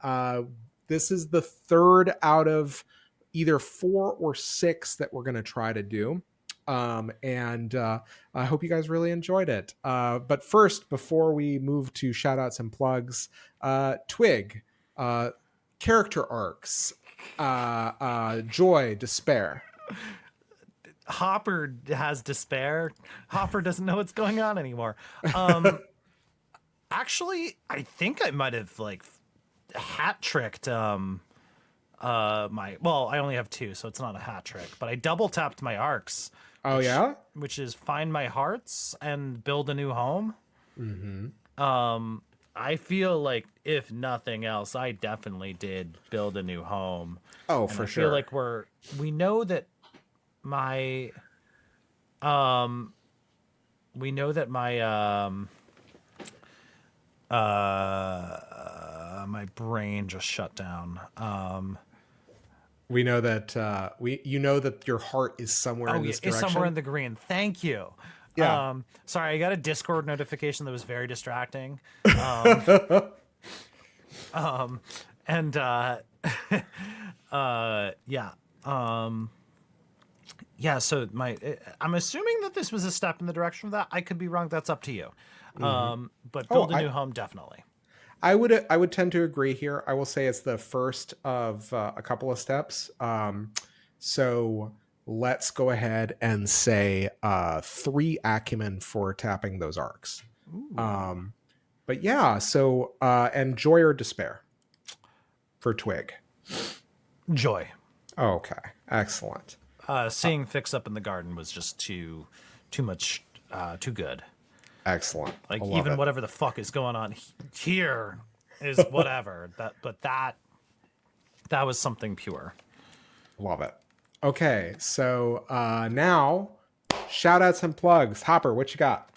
This is the third out of either 4 or 6 that we're going to try to do. And I hope you guys really enjoyed it. But first, before we move to shout outs and plugs, Twig, character arcs, joy, despair. Hopper has despair. Hopper doesn't know what's going on anymore. Actually, I think I might have like hat tricked my I only have 2, so it's not a hat trick, but I double tapped my arcs. Oh yeah? Which is find my hearts and build a new home. Mm-hmm. I feel like if nothing else, I definitely did build a new home. Oh, And for I sure. feel like we know that my my brain just shut down. We know that you know that your heart is somewhere in this It's direction. somewhere in the green. Thank you. Yeah. Sorry, I got a Discord notification that was very distracting. And yeah. Yeah, so I'm assuming that this was a step in the direction of that. I could be wrong. That's up to you. But build a new home, definitely. I would tend to agree here. I will say it's the first of a couple of steps. So let's go ahead and say 3 acumen for tapping those arcs. But yeah, so and joy or despair for Twig. Joy. Okay, excellent. Seeing Fix Up in the Garden was just too much, too good. Excellent. Like I love even it. whatever the fuck is going on here is whatever. that was something pure. Love it. Okay, so now shout outs and plugs. Hopper, what you got?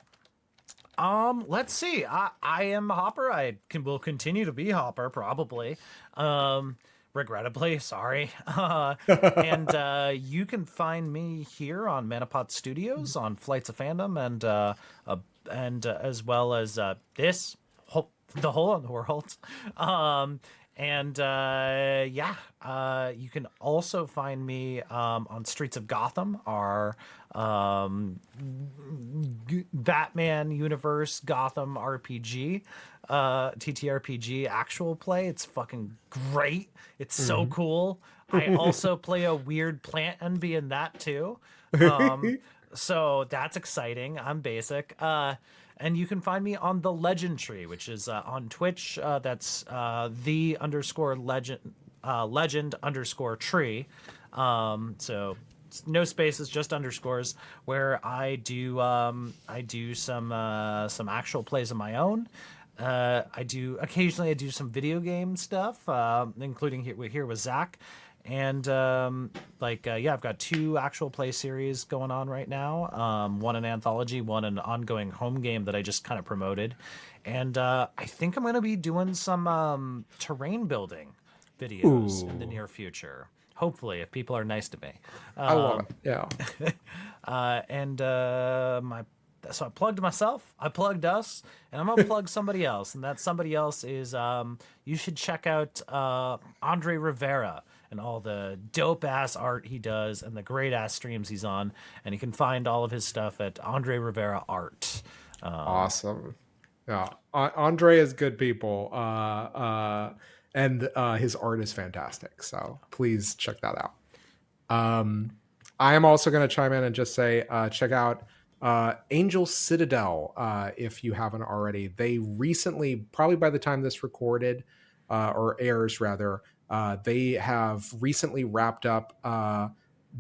Let's see. I am Hopper. Will continue to be Hopper probably. Regrettably, sorry. And you can find me here on Manapod Studios on Flights of Fandom and as well as the Hole in the World. You can also find me on Streets of Gotham, our Batman Universe Gotham RPG, TTRPG actual play. It's fucking great. It's so cool. I also play a weird plant NB in that too. So that's exciting. I'm basic. And you can find me on the Legend Tree, which is on Twitch. That's _legend_tree. So no spaces, just underscores. Where I do some actual plays of my own. Occasionally I do some video game stuff, including here with Zach. And I've got 2 actual play series going on right now. One an anthology, one an ongoing home game that I just kind of promoted. And I think I'm going to be doing some terrain building videos in the near future. Hopefully, if people are nice to me. I love it. Yeah. So I plugged myself, I plugged us, and I'm gonna plug somebody else, and that somebody else is you should check out Andre Rivera and all the dope ass art he does and the great ass streams he's on, and you can find all of his stuff at Andre Rivera Art. Awesome. Yeah, Andre is good people, and his art is fantastic. So please check that out. I am also going to chime in and just say, check out Angel Citadel if you haven't already. They recently, probably by the time this recorded or airs rather, they have recently wrapped up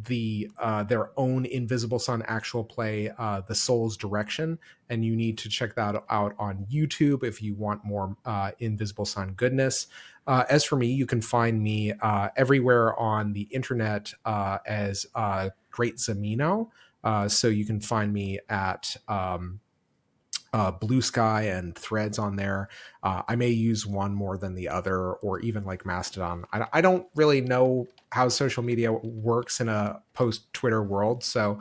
their own Invisible Sun actual play, The Soul's Direction, and you need to check that out on YouTube if you want more Invisible Sun goodness. As for me, you can find me everywhere on the internet as Great Zamino. So you can find me at Blue Sky and Threads on there. I may use one more than the other, or even like Mastodon. I don't really know how social media works in a post Twitter world, so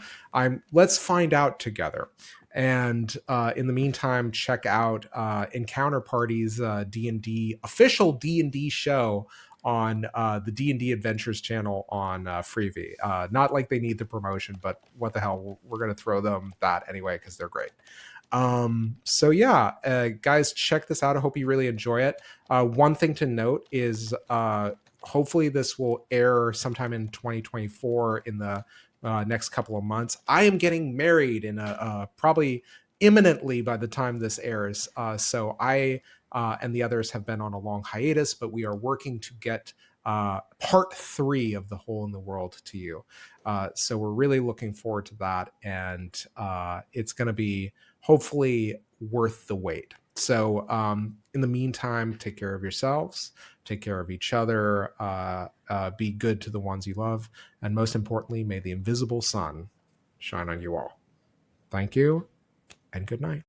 let's find out together. And in the meantime, check out Encounter Party's D&D official D&D show on the D&D Adventures channel on Freevee. Not like they need the promotion, but what the hell, we're going to throw them that anyway because they're great. So yeah, guys, check this out. I hope you really enjoy it. One thing to note is hopefully this will air sometime in 2024 in the next couple of months. I am getting married in probably imminently by the time this airs. So I and the others have been on a long hiatus, but we are working to get part 3 of The Hole in the World to you. So we're really looking forward to that, and it's going to be hopefully worth the wait. So in the meantime, take care of yourselves, take care of each other, be good to the ones you love, and most importantly, may the invisible sun shine on you all. Thank you, and good night.